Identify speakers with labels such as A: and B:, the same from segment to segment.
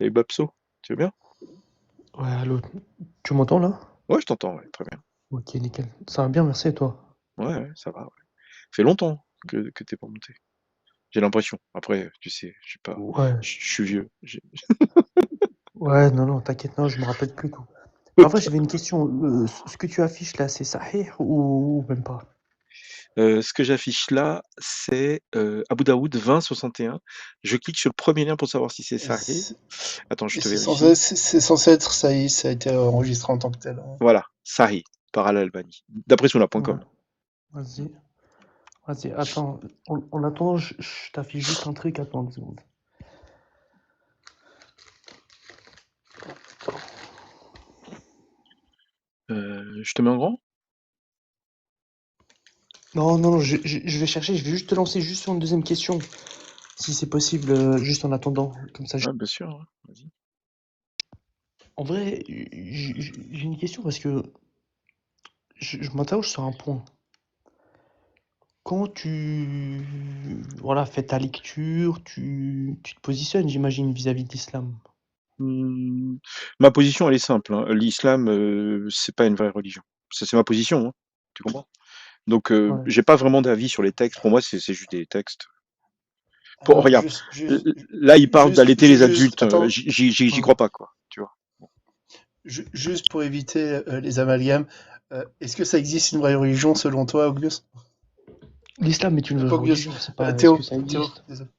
A: Et Babso, tu veux bien?
B: Ouais, allô, tu m'entends là?
A: Ouais, je t'entends, ouais, très bien.
B: Ok, nickel. Ça va bien, merci et toi?
A: Ouais, ouais, ça va, ouais. Fait longtemps que t'es pas monté. J'ai l'impression. Après, tu sais, je suis pas,
B: Ouais,
A: je suis vieux.
B: ouais, non, non, t'inquiète, non, je me rappelle plus tout. Mais en vrai, j'avais une question. Ce que tu affiches là, c'est Sahih ou même pas?
A: Ce que j'affiche là, c'est Abu Daoud 2061. Je clique sur le premier lien pour savoir si c'est
C: Et
A: sahih.
C: c'est
A: Attends, je
C: et
A: te
C: c'est
A: vérifie.
C: censé être ça y est, ça a été enregistré en tant que tel, hein.
A: Voilà, sahih, par Al-Albani. D'après
B: Ouais,
A: Souna.com.
B: vas-y, vas-y, attends. En attendant, je t'affiche juste un truc, attends 2 secondes.
A: Je te mets en grand?
B: Non, non, non, je vais chercher, je vais juste te lancer juste sur une deuxième question, si c'est possible, juste en attendant. Comme ça,
A: Ouais, bien sûr, hein. Vas-y.
B: en vrai, j'ai une question parce que je m'interroge sur un point. Quand tu voilà, fais ta lecture, tu te positionnes, j'imagine, vis-à-vis de l'islam.
A: Hmm, Ma position, elle est simple, hein. L'islam, c'est pas une vraie religion. Ça, c'est ma position, hein. Tu comprends? Donc,
B: Ouais.
A: j'ai pas vraiment d'avis sur les textes. Pour moi, c'est juste des textes.
C: Alors
A: Regarde, là, il parle d'allaiter les adultes.
C: attends,
A: J'y
B: Ouais.
A: crois pas, quoi. Tu vois.
C: juste pour éviter les amalgames, est-ce que ça existe une vraie religion selon toi, Auguste?
B: L'islam est une vraie
C: Pas Auguste,
B: religion, c'est pas est-ce que
C: Théo,
B: ça
C: Théo,
B: existe?
C: désolé.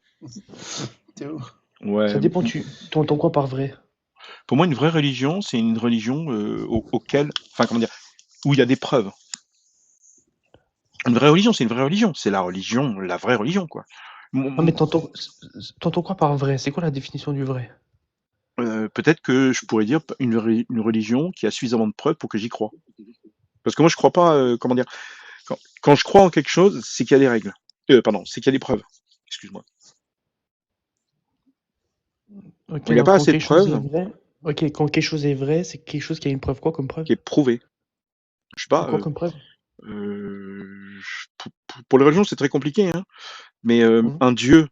C: Théo.
A: Ouais.
B: Ça dépend, tu entends quoi par vrai?
A: Pour moi, une vraie religion, c'est une religion auquel, enfin, comment dire, où il y a des preuves. Une vraie religion, c'est une vraie religion. C'est la religion, la vraie religion, quoi.
B: Non, mais
A: Mon-
B: t'entends quoi par vrai? C'est quoi la définition du vrai?
A: Peut-être que je pourrais dire une religion qui a suffisamment de preuves pour que j'y croie. Parce que moi, je crois pas, comment dire, quand je crois en quelque chose, c'est qu'il y a des règles. Pardon, c'est qu'il y a des preuves. Excuse-moi.
B: Ok,
A: Quand il n'y a
B: donc
A: pas
B: quand
A: assez de
B: quelque chose est
A: preuves,
B: vrai, ok, quand quelque chose est vrai, c'est quelque chose qui a une preuve. Quoi comme preuve?
A: qui est prouvé. Je sais pas,
B: Quoi comme preuve?
A: pour les religions, c'est très compliqué, hein, mais
B: Hmm.
A: un Dieu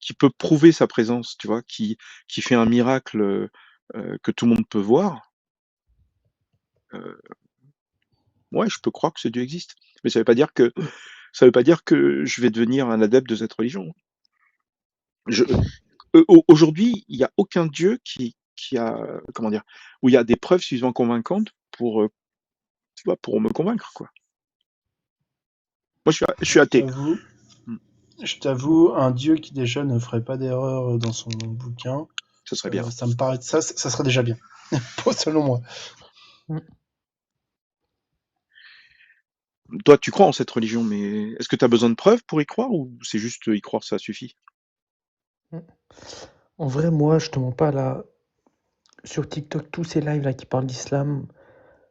A: qui peut prouver sa présence, tu vois, qui fait un miracle que tout le monde peut voir, euh, ouais, je peux croire que ce Dieu existe. Mais ça veut pas dire que je vais devenir un adepte de cette religion. Je, Aujourd'hui, il n'y a aucun Dieu qui a, comment dire, où il y a des preuves suffisamment convaincantes pour, tu vois, pour me convaincre, quoi. Moi, je suis
C: Je
A: athée.
C: t'avoue,
A: Hmm.
C: je t'avoue, un dieu qui déjà ne ferait pas d'erreur dans son bouquin,
A: Ce serait bien.
C: ça me paraît, ça serait déjà bien, selon moi.
B: Hmm.
A: Toi, tu crois en cette religion, mais est-ce que tu as besoin de preuves pour y croire ou c'est juste y croire, ça suffit?
B: Hmm. En vrai, moi, je te mens pas là. Sur TikTok, tous ces lives là qui parlent d'islam,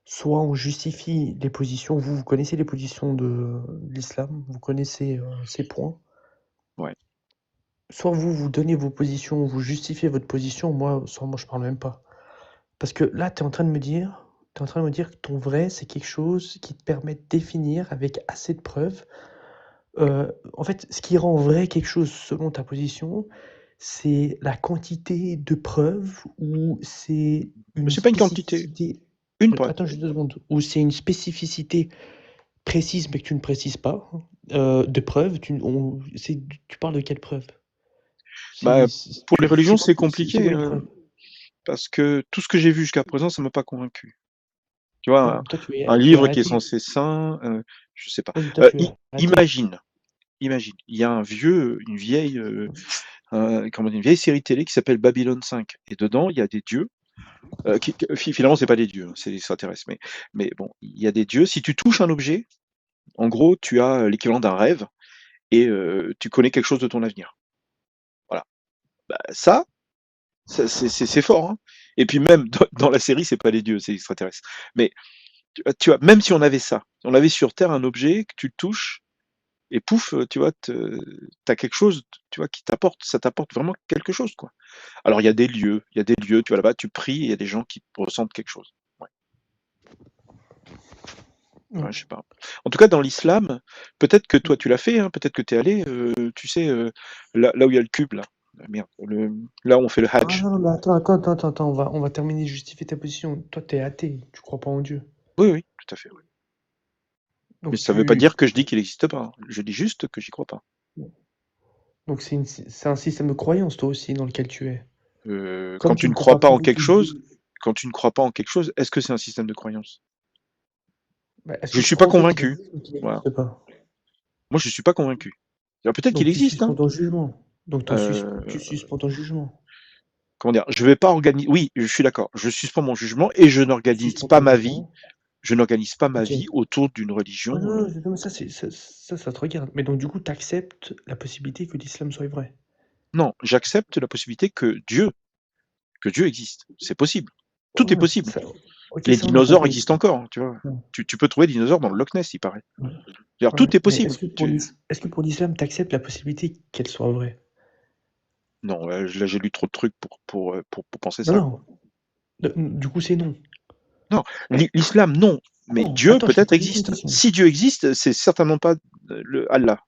B: soit on justifie les positions, vous connaissez les positions de l'islam, vous connaissez ces points,
A: Ouais.
B: soit vous donnez vos positions, vous justifiez votre position, moi je parle même pas. Parce que là, tu es en train de me dire que ton vrai, c'est quelque chose qui te permet de définir avec assez de preuves. En fait, ce qui rend vrai quelque chose selon ta position, c'est la quantité de preuves ou c'est
A: Mais
B: une
A: c'est pas une quantité,
B: spécificité.
A: une preuve.
B: Attends juste 2 secondes. Ou c'est une spécificité précise mais que tu ne précises pas. De preuves. Tu parles de quelle preuve?
A: Bah, pour les religions,
B: C'est quoi,
A: c'est
B: c'est
A: compliqué,
B: quoi une preuve?
A: parce que tout ce que j'ai vu jusqu'à présent, ça m'a pas convaincu. Tu
B: Ouais,
A: vois,
B: mais toi
A: un
B: tu es
A: livre qui est
B: athée.
A: censé saint, je sais pas.
B: Oui, mais toi tu es athée.
A: Imagine, il y a une vieille série télé qui s'appelle Babylone 5, et dedans, il y a des dieux. Finalement, c'est pas des dieux, hein, c'est des extraterrestres. Mais bon, il y a des dieux. Si tu touches un objet, en gros, tu as l'équivalent d'un rêve et tu connais quelque chose de ton avenir. Voilà. Bah, c'est fort, hein. Et puis même dans la série, c'est pas des dieux, c'est des extraterrestres. Mais tu vois, même si on avait ça, si on avait sur Terre un objet que tu touches et pouf, tu vois, t'as quelque chose, tu vois, ça t'apporte vraiment quelque chose, quoi. Alors il y a des lieux, tu vois là-bas, tu pries, et il y a des gens qui ressentent quelque chose. Ouais.
B: Mm.
A: Ouais, je sais pas. En tout cas, dans l'islam, peut-être que toi tu l'as fait, hein, peut-être que tu es allé, tu sais, là où il y a le cube, là. Merde, là on fait le
B: Ah
A: Hajj.
B: non, mais attends, on va terminer de justifier ta position. Toi, t'es athée, tu crois pas en Dieu.
A: Oui, oui, tout à fait. Oui. Mais
B: Donc
A: ça veut pas
B: tu,
A: dire que je dis qu'il n'existe pas. Je dis juste que j'y crois pas.
B: donc c'est un système de croyance, toi aussi, dans lequel tu es.
A: Quand
B: Comme tu
A: tu
B: ne
A: ne
B: crois
A: crois
B: pas
A: pas
B: plus
A: en
B: beaucoup
A: quelque
B: que
A: chose,
B: Dieu.
A: est-ce que c'est un système de croyance?
B: Bah, est-ce
A: Je
B: que
A: ne
B: tu
A: suis pas
B: crois en toi qu'il
A: convaincu.
B: existe ou qu'il
A: Voilà.
B: n'existe pas?
A: Moi, je suis pas convaincu. Alors, peut-être qu'il
B: Donc tu
A: existe, hein.
B: suspends ton jugement. Donc tu
A: Euh,
B: suspends ton jugement.
A: Comment dire? Je vais pas organiser. Oui, je suis d'accord. Je suspends mon jugement et je
B: Tu
A: n'organise
B: suspends
A: pas
B: ton
A: ma vie.
B: jugement.
A: Je n'organise pas ma
B: Ok.
A: vie autour d'une
B: Ouais,
A: religion.
B: non, mais ça te regarde. Mais donc du coup, tu acceptes la possibilité que l'islam soit vrai.
A: Non, j'accepte la possibilité que Dieu existe. C'est possible. Tout est
B: Ouais,
A: possible.
B: ok,
A: Les
B: ça on a
A: dinosaures
B: compris.
A: existent encore, tu vois.
B: Ouais,
A: Tu peux trouver des dinosaures dans le Loch Ness, il paraît.
B: ouais,
A: C'est-à-dire,
B: ouais.
A: tout est
B: Mais
A: possible.
B: est-ce que pour l'islam, tu acceptes la possibilité qu'elle soit vraie?
A: Non, là, j'ai lu trop de trucs pour penser
B: Non,
A: ça,
B: non.
A: quoi.
B: Du coup, c'est non.
A: Non, l'islam, non. Mais
B: Non,
A: Dieu
B: attends, je t'ai
A: peut-être
B: posé une
A: existe.
B: question.
A: Si Dieu existe, c'est certainement pas le Allah.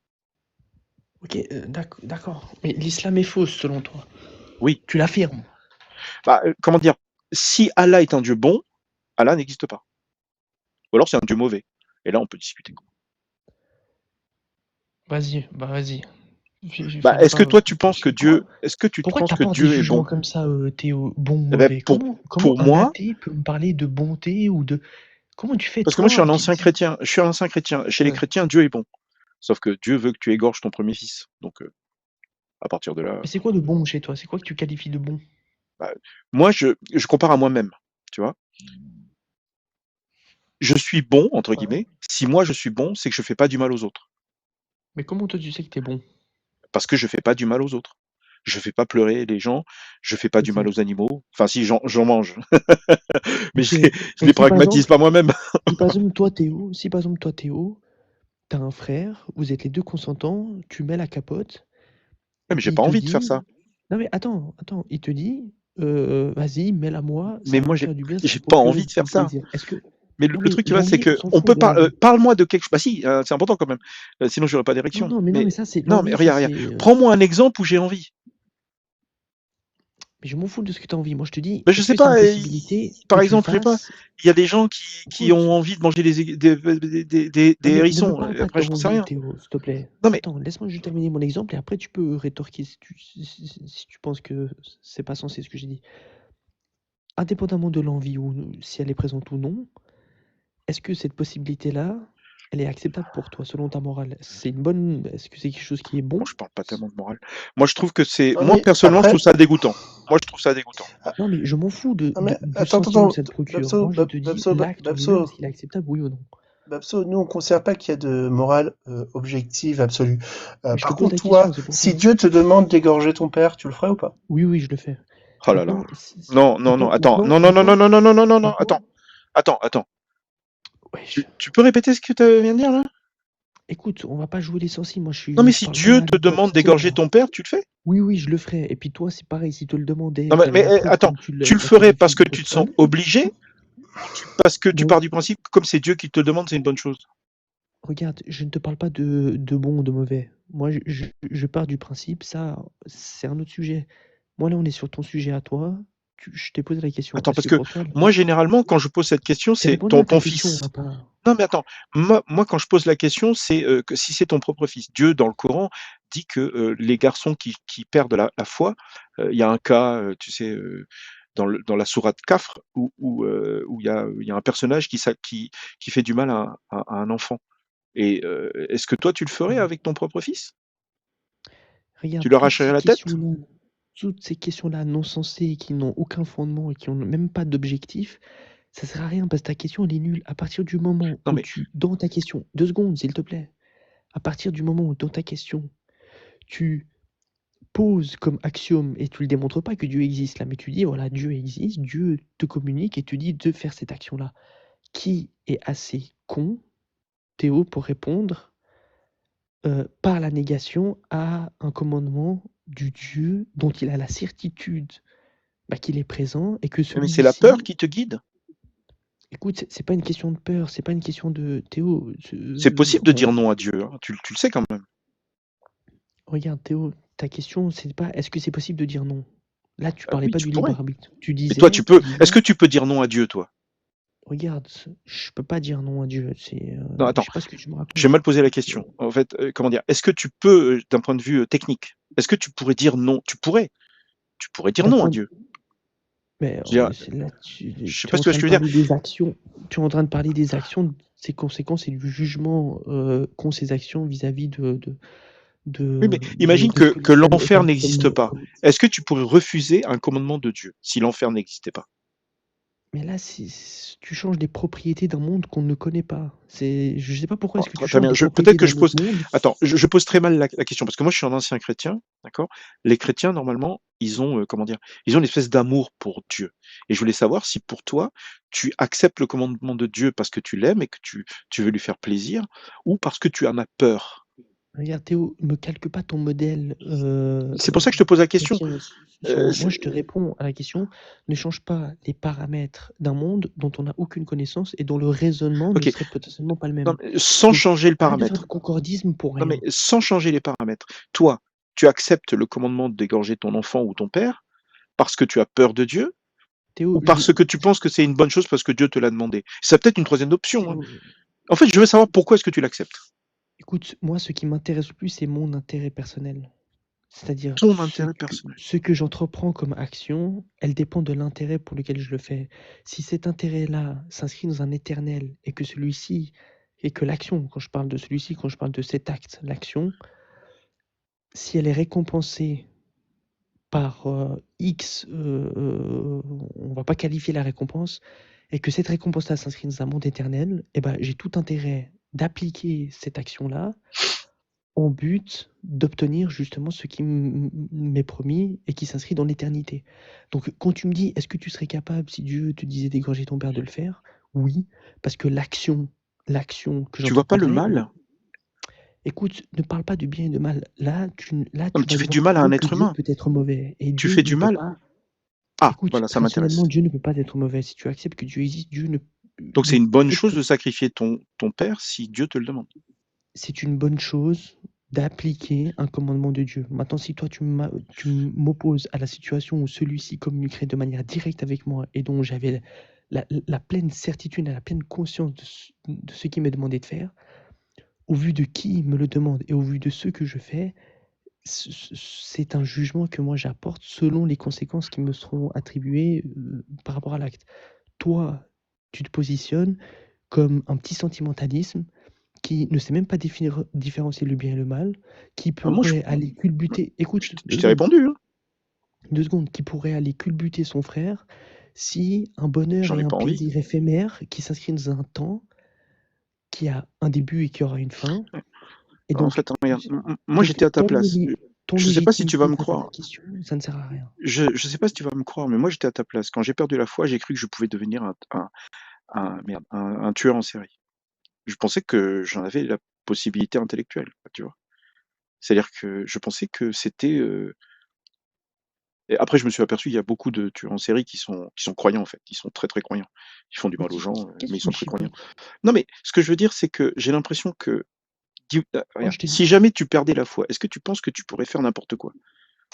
B: Ok, d'accord. Mais l'islam est faux selon toi.
A: Oui.
B: Tu l'affirmes.
A: Bah, comment dire? Si Allah est un Dieu bon, Allah n'existe pas. Ou alors c'est un Dieu mauvais. Et là, on peut discuter.
B: Vas-y.
A: Bah,
B: Fais-le
A: est-ce que
B: pas.
A: toi, tu penses que Dieu,
B: Pourquoi
A: penses que
B: t'apportes des
A: Dieu est
B: jugements
A: bon?
B: comme ça, Théo, bon ou
A: Eh ben,
B: mauvais? Comment
A: pour
B: un
A: moi,
B: athée peut me parler de bonté ou de... Comment tu fais,
A: parce que moi, je suis
B: toi,
A: un ancien chrétien. Je suis un ancien chrétien. Chez les
B: Ouais.
A: chrétiens, Dieu est bon. Sauf que Dieu veut que tu égorges ton premier fils. Donc, à partir de là,
B: Mais c'est quoi le bon chez toi? C'est quoi que tu qualifies de bon?
A: bah, moi, je compare à moi-même. Tu vois? Je suis bon, entre
B: Ouais.
A: guillemets. Si moi, je suis bon, c'est que je fais pas du mal aux autres.
B: Mais comment toi tu sais que t'es bon?
A: Parce que je fais pas du mal aux autres. Je fais pas pleurer les gens, je fais pas du
B: Ok.
A: mal aux animaux. Enfin, si j'en mange, mais
B: Ok.
A: je
B: Mais
A: les pragmatise pas moi-même.
B: si par exemple toi Théo, t'as un frère, vous êtes les deux consentants, tu mets la capote,
A: Ouais, mais j'ai
B: il
A: pas
B: te
A: envie de faire
B: dit,
A: ça.
B: non mais attends, il te dit, vas-y, mets-la moi, ça
A: Mais
B: va
A: moi,
B: me faire du bien, ça va
A: j'ai
B: me
A: pas
B: procurer
A: envie de
B: du
A: faire ça.
B: plaisir. Est-ce que,
A: Mais
B: non
A: le
B: mais
A: truc qui va, c'est
B: l'envie, on
A: que
B: s'en
A: on peut
B: fout de
A: pas.
B: l'envie.
A: Parle-moi de quelque chose. Bah si, c'est important quand même. Sinon, j'aurais pas d'érection.
B: Non mais
A: Mais
B: ça c'est
A: non, mais
B: l'envie, ça
A: regarde.
B: c'est,
A: Prends-moi un exemple où j'ai envie.
B: mais je m'en fous de ce que t'as envie. Moi je te dis,
A: Ben, je
B: est-ce
A: sais
B: que c'est une
A: pas.
B: possibilité que
A: Par
B: tu
A: exemple, je sais pas.
B: fasses,
A: Il y a des gens qui ont
B: écoute.
A: envie de manger des
B: Non mais ne me
A: hérissons.
B: parle pas de
A: Après,
B: ton
A: j'en sais
B: envie,
A: rien.
B: Théo, s'il te plaît.
A: Non, mais
B: Attends, laisse-moi juste terminer mon exemple et après tu peux rétorquer si tu penses que c'est pas censé ce que j'ai dit. Indépendamment de l'envie ou si elle est présente ou non, est-ce que cette possibilité-là, elle est acceptable pour toi selon ta morale? C'est une bonne, est-ce que c'est quelque chose qui est
A: bon,
B: bon?
A: je parle pas tellement de morale. Moi, je trouve que c'est.
C: Non,
A: Moi,
C: mais
A: personnellement, je trouve
C: après,
A: ça dégoûtant. Moi, je trouve ça dégoûtant.
C: ah,
B: Non mais je m'en fous
C: non, mais
B: du
C: attends,
B: sentiment que ça te procure.
C: Babso,
B: Moi je te dis l'acte en lui-même, est-ce
C: Babso,
B: qu'il est acceptable, oui ou non?
C: Babso, nous on ne considère pas qu'il y a de morale objective absolue.
B: Mais je te
C: Par
B: pose
C: contre,
B: la question,
C: toi,
B: c'est pour
C: si
B: ça.
C: Dieu te demande d'égorger ton père, tu le ferais ou pas?
B: Oui, je le fais.
A: Oh là là.
B: Maintenant,
A: Non, attends. Non,
B: maintenant,
A: attends.
B: wesh.
A: Tu peux répéter ce que tu viens de dire là?
B: Écoute, on va pas jouer les sorciers. Moi,
A: Non, mais
B: je
A: si
B: parle pas
A: Dieu
B: là
A: te
B: de toi
A: demande d'égorger
B: personnellement.
A: ton père, tu le fais?
B: Oui, je le ferai. Et puis toi, c'est pareil. Si tu le demandais,
A: Non,
B: que tu avais la preuve
A: attends.
B: comme tu
A: Tu le
B: l'as fait
A: ferais parce
B: depuis
A: que
B: une
A: tu te sens
B: personne.
A: obligé ou parce que tu
B: Donc,
A: pars du principe que comme c'est Dieu qui te le demande, c'est une bonne chose?
B: regarde, je ne te parle pas de bon ou de mauvais. Moi, je pars du principe, ça, c'est un autre sujet. Moi, là, on est sur ton sujet à toi. Je t'ai posé la question.
A: Attends,
B: Est-ce
A: parce
B: que
A: que
B: pour toi,
A: moi, généralement, quand je pose cette question,
B: j'ai
A: c'est
B: répondu à ta
A: ton
B: question, on
A: fils.
B: va pas.
A: Non, mais attends, moi, quand je pose la question, c'est que si c'est ton propre fils. Dieu, dans le Coran, dit que les garçons qui perdent la foi, il y a un cas, tu sais, dans la sourate Kafr, où il y a un personnage qui fait du mal à un enfant. Et est-ce que toi, tu le ferais avec ton propre fils?
B: Regarde,
A: Tu lui arracherais la tête?
B: toutes ces questions-là non sensées, qui n'ont aucun fondement et qui n'ont même pas d'objectif, ça sert à rien parce que ta question, elle est nulle. À partir du moment
A: Non,
B: où
A: mais
B: dans ta question, 2 secondes, s'il te plaît. À partir du moment où dans ta question, tu poses comme axiome et tu le démontres pas que Dieu existe là, mais tu dis voilà, Dieu existe, Dieu te communique et te dit de faire cette action-là. Qui est assez con, Théo, pour répondre par la négation à un commandement du Dieu dont il a la certitude qu'il est présent et que
A: c'est la peur
B: celui-ci,
A: qui te guide?
B: écoute, c'est pas une question de peur, c'est pas une question de Théo.
A: C'est possible de dire non à Dieu, hein, tu le sais quand même.
B: Regarde Théo, ta question, c'est pas est-ce que c'est possible de dire non? Là, tu parlais
A: Oui,
B: pas
A: tu
B: du libre
A: pourrais.
B: arbitre. Tu
A: Mais toi,
B: disais,
A: est-ce que tu peux dire non à Dieu, toi?
B: regarde, je peux pas dire non à Dieu.
A: Non,
B: Je
A: attends,
B: sais pas ce que tu me
A: j'ai
B: racontes.
A: mal posé la question. En fait, comment dire? Est-ce que tu peux, d'un point de vue technique, est-ce que tu pourrais dire non? Tu pourrais dire
B: D'un
A: non à
B: point de-
A: Dieu.
B: Mais
A: Je veux dire,
B: là, tu
A: je sais
B: es
A: pas
B: en
A: ce que
B: train
A: je
B: de
A: veux dire.
B: parler des actions. Tu es en train de parler des actions, ses conséquences et du jugement qu'ont ces actions vis-à-vis
A: Oui, mais
B: de
A: imagine
B: ce que
A: que
B: l'islam
A: l'enfer
B: établit
A: n'existe pas. Est-ce que tu pourrais refuser un commandement de Dieu si l'enfer n'existait pas?
B: Mais là, tu changes des propriétés d'un monde qu'on ne connaît pas. Je sais pas pourquoi est-ce que tu
A: Très
B: changes
A: bien.
B: des
A: Peut-être
B: propriétés
A: que
B: d'un
A: je
B: autre
A: pose.
B: monde.
A: Attends, je pose très mal la question parce que moi, je suis un ancien chrétien, d'accord? Les chrétiens, normalement, ils ont, comment dire, ils ont une espèce d'amour pour Dieu. Et je voulais savoir si pour toi, tu acceptes le commandement de Dieu parce que tu l'aimes et que tu veux lui faire plaisir, ou parce que tu en as peur.
B: Regarde, Théo, me calque pas ton modèle
A: C'est pour ça que je te pose la question.
B: chrétien sur moi.
A: C'est-
B: Moi, je te réponds à la question. Ne change pas les paramètres d'un monde dont on n'a aucune connaissance et dont le raisonnement ne
A: Ok.
B: serait potentiellement pas le
A: Non,
B: même.
A: mais sans
B: Donc,
A: changer le
B: arrête de faire
A: paramètre.
B: du concordisme pour
A: Non, mais
B: rien.
A: sans changer les paramètres. Toi, tu acceptes le commandement d'égorger ton enfant ou ton père parce que tu as peur de Dieu,
B: Théo,
A: ou parce que tu penses que c'est une bonne chose parce que Dieu te l'a demandé. C'est peut-être une troisième option, hein.
B: Théo,
A: En fait, je veux savoir pourquoi est-ce que tu l'acceptes.
B: écoute, moi, ce qui m'intéresse le plus, c'est mon intérêt personnel. C'est-à-dire,
A: Ton intérêt personnel.
B: ce que j'entreprends comme action, elle dépend de l'intérêt pour lequel je le fais. Si cet intérêt-là s'inscrit dans un éternel et que celui-ci, et que l'action, quand je parle de celui-ci, quand je parle de cet acte, l'action, si elle est récompensée par X, on va pas qualifier la récompense, et que cette récompense-là s'inscrit dans un monde éternel, eh ben, j'ai tout intérêt d'appliquer cette action-là en but d'obtenir justement ce qui m'est promis et qui s'inscrit dans l'éternité. Donc quand tu me dis: «Est-ce que tu serais capable, si Dieu te disait d'égorger ton père, de le faire?» Oui, parce que l'action que
A: Tu vois pas le
B: j'entreprendrais,
A: mal?
B: écoute, ne parle pas de bien et de mal. Là,
A: Non, mais
B: tu
A: tu
B: vas
A: fais du
B: devoir
A: mal à un
B: comprendre que
A: être
B: Dieu
A: humain.
B: peut être mauvais et
A: Tu
B: Dieu
A: fais
B: ne
A: du
B: peut
A: mal.
B: pas.
A: Ah,
B: Écoute,
A: voilà, ça m'intéresse.
B: rationnellement, Dieu ne peut pas être mauvais. Si tu acceptes que Dieu existe, Dieu
A: Donc
B: ne
A: c'est une bonne
B: peut
A: chose de sacrifier ton père si Dieu te le demande.
B: c'est une bonne chose d'appliquer un commandement de Dieu. Maintenant, si toi, tu m'opposes à la situation où celui-ci communiquerait de manière directe avec moi et dont j'avais la pleine certitude et la pleine conscience de ce qu'il m'est demandé de faire, au vu de qui il me le demande et au vu de ce que je fais, c'est un jugement que moi j'apporte selon les conséquences qui me seront attribuées par rapport à l'acte. Toi, tu te positionnes comme un petit sentimentalisme qui ne sait même pas différencier le bien et le mal, qui
A: Ah, moi,
B: pourrait aller culbuter, écoute,
A: je
B: 2
A: t'ai
B: secondes,
A: répondu, hein.
B: 2 secondes, qui pourrait aller culbuter son frère si un bonheur
A: J'en
B: et
A: ai
B: un
A: pas envie.
B: plaisir éphémère qui s'inscrit dans un temps, qui a un début et qui aura une fin. Et
A: En
B: donc,
A: fait, regarde, moi j'étais à ta place.
B: ton
A: Je sais pas si tu vas
B: légitimité
A: me
B: face à ta
A: croire.
B: question, ça ne sert à rien.
A: Je sais pas si tu vas me croire, mais moi j'étais à ta place. Quand j'ai perdu la foi, j'ai cru que je pouvais devenir un tueur en série. Je pensais que j'en avais la possibilité intellectuelle, tu vois. C'est-à-dire que je pensais que c'était. Et après, je me suis aperçu qu'il y a beaucoup de tueurs en série qui sont croyants en fait. Ils sont très très croyants. Ils font du
B: Mais
A: mal aux gens,
B: qu'est-ce
A: mais
B: que
A: ils
B: tu me
A: sont très croyants.
B: chipotes?
A: Non, mais ce que je veux dire, c'est que j'ai l'impression que
B: Moi,
A: regarde,
B: je te dis,
A: si jamais tu perdais la foi, est-ce que tu penses que tu pourrais faire n'importe quoi?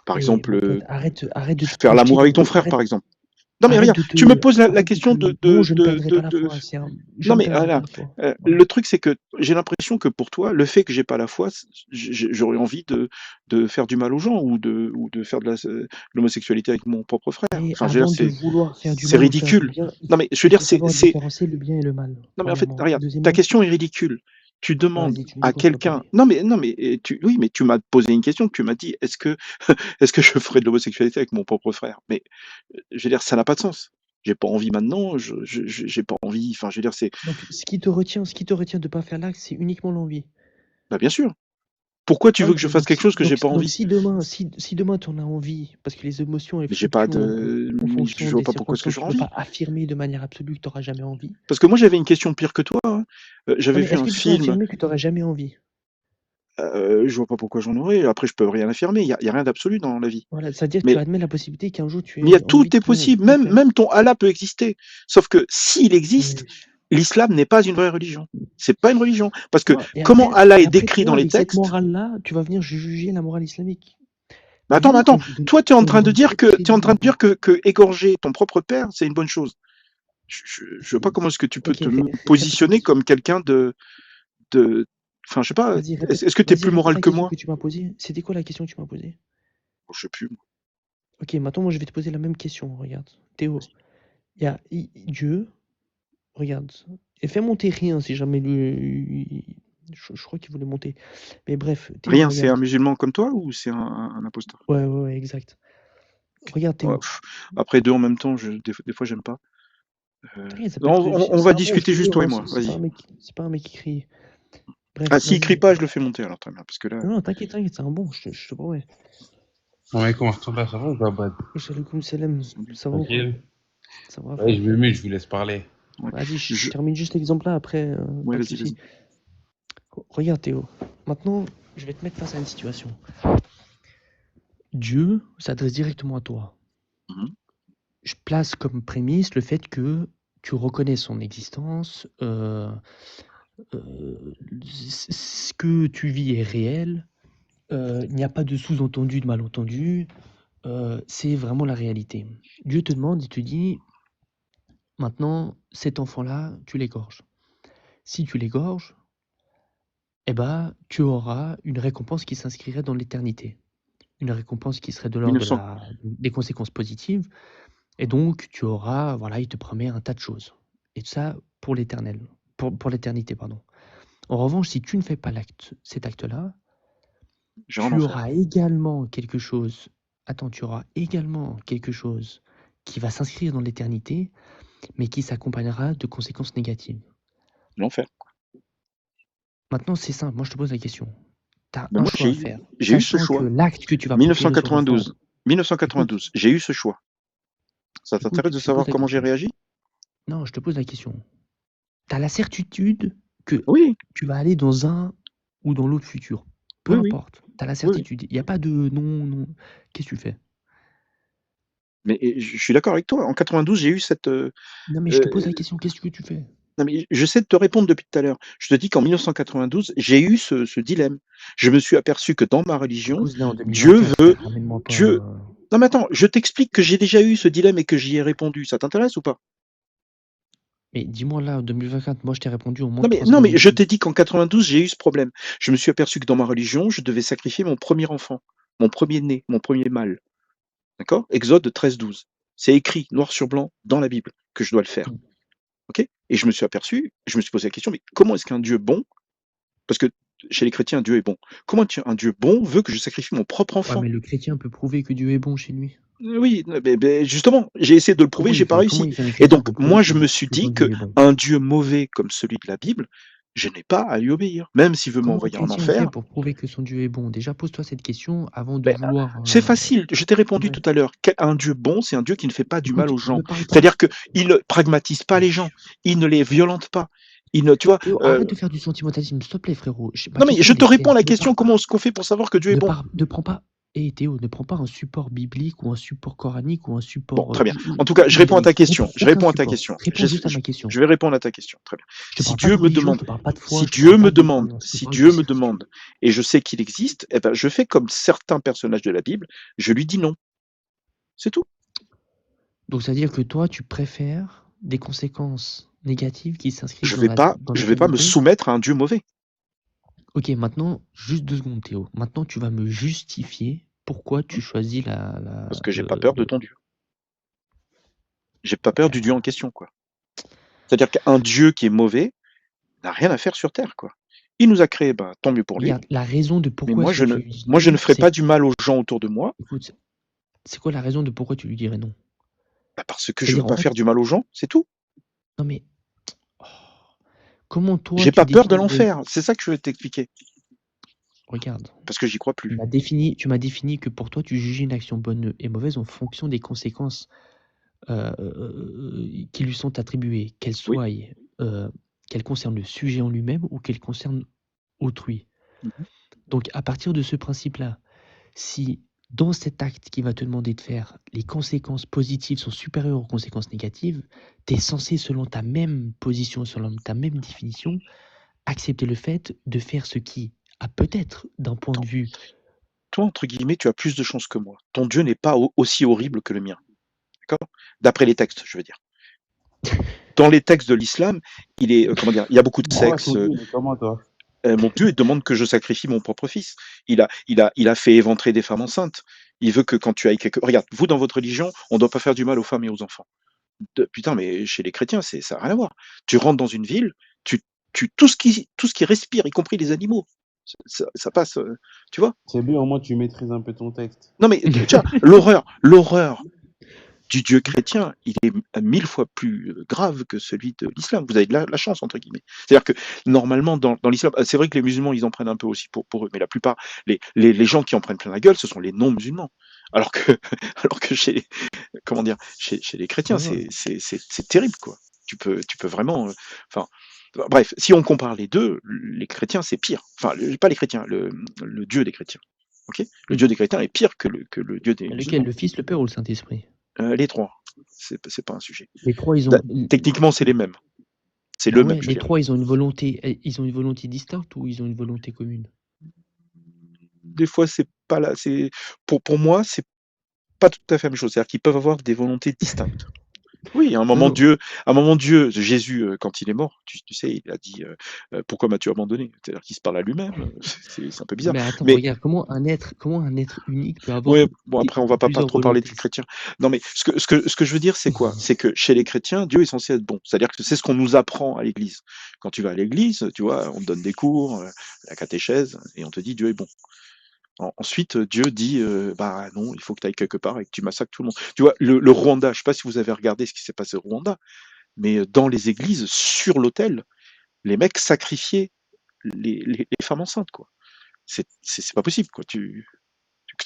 A: Par
B: eh
A: exemple,
B: mon pote, arrête de te
A: faire
B: projeter
A: l'amour
B: dans
A: avec ton
B: de,
A: frère, par exemple. Non, mais
B: arrête
A: regarde,
B: de
A: tu me
B: te,
A: poses la
B: arrête de
A: question
B: te, non, je ne perdrai pas la
A: de
B: foi. Je
A: non,
B: ne
A: mais
B: perdrai pas
A: voilà,
B: la foi. Voilà.
A: le truc, c'est que j'ai l'impression que pour toi, le fait que j'ai pas la foi, j'aurais envie de faire du mal aux gens ou de faire de l'homosexualité avec mon propre frère.
B: Et
A: Enfin, je veux dire,
B: avant de vouloir faire du
A: c'est
B: mal ou faire du
A: ridicule.
B: bien,
A: Non, mais je veux
B: il
A: dire,
B: faut savoir différencier le bien et le mal,
A: non, mais en fait,
B: premièrement.
A: regarde, ta
B: Deuxièmement,
A: question est ridicule. Tu demandes
B: vas-y, tu me dis
A: à
B: quand je peux
A: quelqu'un.
B: parler.
A: Non, mais oui, mais tu m'as posé une question. Tu m'as dit, est-ce que je ferais de l'homosexualité avec mon propre frère? Mais je veux dire, ça n'a pas de sens. J'ai pas envie maintenant. J'ai pas envie. Enfin, je veux dire, c'est.
B: Donc, ce qui te retient de pas faire l'acte, c'est uniquement l'envie.
A: Bah, bien sûr. Pourquoi tu
B: Ah
A: veux que
B: ok,
A: je fasse quelque chose que j'ai pas
B: donc
A: envie?
B: si demain tu en as envie, parce que les émotions elles
A: Mais j'ai pas
B: fluctuent
A: de.
B: en
A: Mais
B: fonction
A: je vois
B: des
A: pas pourquoi est-ce que
B: circonstances, tu
A: j'aurais
B: peux pas
A: envie.
B: affirmer de manière absolue que tu n'auras jamais envie.
A: Parce que moi, j'avais une question pire que toi, hein.
B: Non
A: J'avais
B: mais
A: vu
B: est-ce
A: un
B: que tu peux
A: film.
B: affirmer que tu n'auras jamais envie?
A: Je vois pas pourquoi j'en aurais. Après, je peux rien affirmer. Il y a rien d'absolu dans la vie.
B: Voilà, c'est-à-dire que tu
A: Mais
B: admets la possibilité qu'un jour tu
A: Mais il y a
B: aies
A: tout
B: envie de
A: est possible,
B: ton frère.
A: même ton Allah peut exister. Sauf que s'il existe,
B: Wesh.
A: l'islam n'est pas une vraie religion. C'est pas une religion. Parce
B: Tu
A: que
B: vois,
A: comment Allah
B: et
A: est
B: après
A: décrit
B: toi,
A: dans les
B: avec cette
A: textes,
B: morale-là, tu vas venir juger la morale islamique.
A: Mais
B: Du
A: attends,
B: coup, quand vous donnez,
A: toi, tu es en
B: quand vous
A: train de
B: donnez
A: dire
B: trop de
A: que
B: crédit à un...
A: que égorger ton propre père, c'est une bonne chose. Je vois pas comment est-ce que tu peux
B: Ok,
A: te
B: répète.
A: positionner comme quelqu'un de, enfin, je sais pas.
B: Vas-y, répète.
A: Est-ce que tu es
B: Vas-y,
A: plus
B: répète
A: moral
B: la
A: que
B: question
A: moi?
B: que tu m'as posée. C'était quoi la question que tu m'as posée?
A: Je sais plus.
B: Ok, maintenant, moi, je vais te poser la même question. Regarde. Théo, il y a Dieu. Regarde. Et fais monter rien si jamais lui. Je crois qu'il voulait monter. Mais bref, Théo,
A: Rien, c'est un
B: regarde.
A: musulman comme toi ou c'est un imposteur?
B: Ouais, exact. Regarde,
A: Ouais,
B: Théo.
A: après deux en même temps, des fois, j'aime pas.
B: T'inquiète, ça peut
A: Non,
B: être.
A: on
B: C'est
A: va
B: un bon, je
A: discuter
B: te
A: juste
B: jure,
A: toi et
B: hein,
A: moi. Vas-y.
B: c'est pas un mec qui crie. Bref,
A: Ah, s'il crie
B: vas-y.
A: pas, je le fais monter alors très bien. Parce que là,
B: Non, t'inquiète, c'est un bon, je te promets.
D: Assalamu alaikum, ça va ou pas, Bad?
B: Salut, Salam. Ça va ou quoi?
D: Tranquille?
B: Ça va,
D: Ouais,
B: frère.
D: je me mute, je vous laisse parler.
A: ouais.
B: Vas-y, je termine juste l'exemple là, après,
A: Ouais,
B: pas de
A: vas-y,
B: soucis.
A: vas-y.
B: Regarde, Théo. Maintenant, je vais te mettre face à une situation. Dieu s'adresse directement à toi.
A: Mhm.
B: Je place comme prémisse le fait que tu reconnais son existence, ce que tu vis est réel, il n'y a pas de sous-entendu, de malentendu, c'est vraiment la réalité. Dieu te demande, il te dit, maintenant, cet enfant-là, tu l'égorges. Si tu l'égorges, eh ben, tu auras une récompense qui s'inscrirait dans l'éternité. Une récompense qui serait de l'ordre de
A: 1900.
B: des conséquences positives. Et donc, tu auras, voilà, il te promet un tas de choses. Et ça pour l'éternel, pour l'éternité, pardon. En revanche, si tu ne fais pas cet acte-là,
A: J'ai en
B: tu
A: enfer.
B: auras également quelque chose. Attends, tu auras également quelque chose qui va s'inscrire dans l'éternité, mais qui s'accompagnera de conséquences négatives.
A: L'enfer.
B: Maintenant, c'est simple. Moi, je te pose la question. Tu as
A: Ben
B: un
A: moi,
B: choix à faire,
A: j'ai eu ce
B: sachant que
A: choix.
B: l'acte que tu vas proférer sur l'enfant.
A: 1992.
B: Écoute,
A: 1992. J'ai eu ce choix. Ça t'intéresse
B: écoute,
A: de
B: je te pose
A: savoir
B: la
A: comment j'ai
B: question.
A: réagi?
B: Non, je te pose la question. Tu as la certitude que
A: Oui,
B: tu vas aller dans un ou dans l'autre futur. Peu
A: oui, oui,
B: importe. Tu as la
A: oui, oui.
B: certitude. Il n'y a pas de non. Qu'est-ce que tu fais?
A: Mais je suis d'accord avec toi. En 92, j'ai eu cette.
B: Non, mais je te pose la question. Qu'est-ce que tu fais?
A: Non, mais j'essaie de te répondre depuis tout à l'heure. Je te dis qu'en 1992, j'ai eu ce dilemme. Je me suis aperçu que dans ma religion,
B: Épouse, là, en
A: Dieu
B: 2024,
A: veut.
B: frère, ramène-moi pas.
A: Dieu. Non, mais attends, je t'explique que j'ai déjà eu ce dilemme et que j'y ai répondu. Ça t'intéresse ou pas?
B: Mais dis-moi là, en 2024, moi je t'ai répondu en moins
A: Non,
B: de
A: mais,
B: 3
A: non,
B: secondes
A: mais
B: et
A: je
B: demie.
A: t'ai dit qu'en 92, j'ai eu ce problème. Je me suis aperçu que dans ma religion, je devais sacrifier mon premier enfant, mon premier-né, mon premier mâle. D'accord? Exode 13-12. C'est écrit noir sur blanc dans la Bible que je dois le faire. Ok? Et je me suis aperçu, je me suis posé la question, mais comment est-ce qu'un Dieu bon, parce que chez les chrétiens, Dieu est bon, comment un Dieu bon veut que je sacrifie mon propre
B: Ouais,
A: enfant?
B: mais le chrétien peut prouver que Dieu est bon chez lui.
A: Oui, mais justement, j'ai essayé de le prouver, j'ai pas
B: Comment
A: réussi.
B: il fait un
A: Et
B: chrétien
A: donc,
B: pour prouver
A: moi, je me suis
B: que ton
A: dit
B: Dieu
A: que
B: est bon?
A: un Dieu mauvais comme celui de la Bible, je n'ai pas à lui obéir, même s'il veut
B: Comment un
A: m'envoyer en
B: chrétien il fait
A: enfer.
B: pour prouver que son Dieu est bon? Déjà, pose-toi cette question avant de
A: Ben,
B: vouloir.
A: c'est facile, je t'ai répondu
B: Ouais.
A: tout à l'heure. Un Dieu bon, c'est un Dieu qui ne fait pas du mal
B: Écoute,
A: aux gens.
B: me parle pas.
A: C'est-à-dire qu'il ne pragmatise pas les gens, il ne les violente pas. Il ne, tu vois,
B: Théo, arrête de faire du sentimentalisme, s'il te plaît, frérot. Ma
A: non mais
B: question,
A: je
B: elle
A: te
B: est
A: réponds
B: claire.
A: à la
B: Ne
A: question,
B: pars pas.
A: comment est-ce qu'on fait pour savoir que Dieu est bon?
B: Ne prends pas. Théo, ne prends pas un support biblique ou un support coranique ou un
A: Bon,
B: support
A: très bien. En tout cas, je réponds à ta
B: islamique. Ne
A: question.
B: prends
A: Je
B: aucun
A: réponds à ta
B: support.
A: question.
B: Réponds juste à ma question.
A: Je vais répondre à ta question. Très bien.
B: Je te parle pas de religion, je te parle pas de foi,
A: Si
B: je te
A: Dieu
B: parle
A: me
B: pas de
A: demande,
B: croyance, je te
A: si
B: parle de
A: Dieu me
B: certitude.
A: demande, et je sais qu'il existe, eh ben, je fais comme certains personnages de la Bible, je lui dis non. C'est tout.
B: Donc, ça veut dire que toi, tu préfères des conséquences négatives qui s'inscrivent
A: Je
B: dans
A: vais pas me
B: l'éternité?
A: soumettre à un Dieu mauvais.
B: Ok, maintenant, juste 2 secondes, Théo. Maintenant, tu vas me justifier pourquoi tu choisis
A: Parce que j'ai pas peur de ton Dieu. J'ai pas peur du Dieu en question, quoi. C'est-à-dire qu'un Dieu qui est mauvais n'a rien à faire sur terre, quoi. Il nous a créés, ben, tant mieux pour lui.
B: Regarde, la raison de
A: Mais
B: pourquoi est-ce que tu lui dis
A: moi, je ne
B: non,
A: ferai
B: c'est...
A: pas du mal aux gens autour de moi,
B: Écoute, c'est quoi la raison de pourquoi tu lui dirais non?
A: parce que je veux
B: C'est-à-dire, en
A: pas
B: fait,
A: faire du mal aux gens, c'est tout.
B: non mais, oh, comment toi
A: J'ai
B: tu
A: pas peur de
B: définirais...
A: l'enfer. C'est ça que je vais t'expliquer.
B: Regarde,
A: Parce que j'y crois plus.
B: tu m'as défini que pour toi, tu jugeais une action bonne et mauvaise en fonction des conséquences qui lui sont attribuées,
A: Oui.
B: qu'elles concernent le sujet en lui-même ou qu'elles concernent autrui.
A: Mhm.
B: Donc, à partir de ce principe-là, si dans cet acte qu'il va te demander de faire, les conséquences positives sont supérieures aux conséquences négatives, tu es censé, selon ta même position, selon ta même définition, accepter le fait de faire ce qui a peut-être, d'un point de vue
A: toi, entre guillemets, tu as plus de chance que moi. Ton Dieu n'est pas aussi horrible que le mien. D'accord? D'après les textes, je veux dire. Dans les textes de l'islam, il est, comment dire, il y a beaucoup de
D: Ah ouais,
A: sexe.
D: ton Dieu, il est comment, toi?
A: Mon Dieu, il demande que je sacrifie mon propre fils. Il a fait éventrer des femmes enceintes. Il veut que quand tu ailles regarde, vous, dans votre religion, on ne doit pas faire du mal aux femmes et aux enfants. Putain, mais chez les chrétiens, ça n'a rien à voir. Tu rentres dans une ville, tout ce qui respire, y compris les animaux, ça passe, tu vois?
D: C'est bien, au moins tu maîtrises un peu ton texte.
A: Non, mais tiens, l'horreur du Dieu chrétien, il est 1000 fois plus grave que celui de l'islam. Vous avez de la chance, entre guillemets. C'est-à-dire que normalement, dans l'islam, c'est vrai que les musulmans, ils en prennent un peu aussi pour eux, mais la plupart, les gens qui en prennent plein la gueule, ce sont les non-musulmans. Alors que, alors que chez les chrétiens,
B: Ouais.
A: c'est terrible, quoi. Tu peux vraiment, enfin, bref, si on compare les deux, les chrétiens, c'est pire. Enfin, pas les chrétiens, le Dieu des chrétiens. Ok? Le Dieu des chrétiens est pire que le Dieu des
B: Lequel?
A: musulmans.
B: Le Fils, le Père ou le Saint-Esprit?
A: Les trois. C'est pas un sujet.
B: Les trois, ils ont.
A: Techniquement, c'est les mêmes. C'est
B: Ah
A: le
B: ouais,
A: même, je veux
B: les
A: dire.
B: trois, ils ont une volonté distincte ou ils ont une volonté commune?
A: Des fois, c'est pas là. Pour moi, c'est pas tout à fait la même chose. C'est-à-dire qu'ils peuvent avoir des volontés distinctes. Oui, à un moment,
B: non.
A: Dieu, Jésus, quand il est mort, tu sais, il a dit pourquoi m'as-tu abandonné? C'est-à-dire qu'il se parle à lui-même. C'est un peu bizarre.
B: Mais attends,
A: Mais
B: regarde, comment un être unique peut avoir
A: ouais, bon, après, on va pas
B: plusieurs
A: trop parler des
B: volontés?
A: chrétiens. Non, mais ce que je veux dire, c'est quoi? C'est que chez les chrétiens, Dieu est censé être bon. C'est-à-dire que c'est ce qu'on nous apprend à l'église. Quand tu vas à l'église, tu vois, on te donne des cours, la catéchèse, et on te dit Dieu est bon. Ensuite, Dieu dit bah non, il faut que tu ailles quelque part et que tu massacres tout le monde. Tu vois, le Rwanda, je sais pas si vous avez regardé ce qui s'est passé au Rwanda, mais dans les églises, sur l'autel, les mecs sacrifiaient les femmes enceintes, quoi. C'est pas possible, quoi. Tu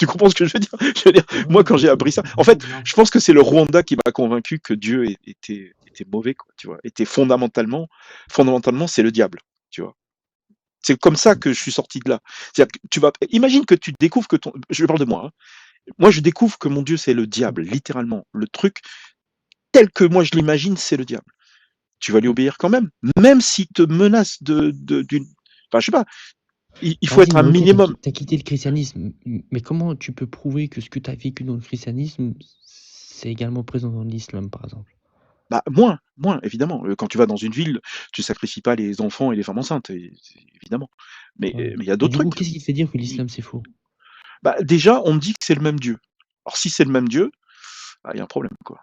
A: comprends ce que je veux dire? Je veux dire, moi, quand j'ai appris ça, en fait, je pense que c'est le Rwanda qui m'a convaincu que Dieu était mauvais, quoi, tu vois, était fondamentalement, c'est le diable, tu vois. C'est comme ça que je suis sorti de là. C'est-à-dire que imagine que tu découvres que je parle de moi, hein. Moi, je découvre que mon Dieu, c'est le diable, littéralement. Le truc, tel que moi je l'imagine, c'est le diable. Tu vas lui obéir quand même s'il te menace d'une. Enfin, je sais pas, il faut
B: Vas-y,
A: être
B: mais
A: un
B: ok,
A: minimum.
B: t'as quitté le christianisme, mais comment tu peux prouver que ce que t'as vécu dans le christianisme, c'est également présent dans l'islam, par exemple?
A: Bah, moins, évidemment. Quand tu vas dans une ville, tu sacrifies pas les enfants et les femmes enceintes, évidemment. Mais
B: Ouais.
A: il y a
B: Et
A: d'autres
B: du coup,
A: trucs.
B: qu'est-ce qui te fait dire que l'islam, c'est faux?
A: Bah, déjà, on me dit que c'est le même Dieu. Alors, si c'est le même Dieu, il y a un problème, quoi.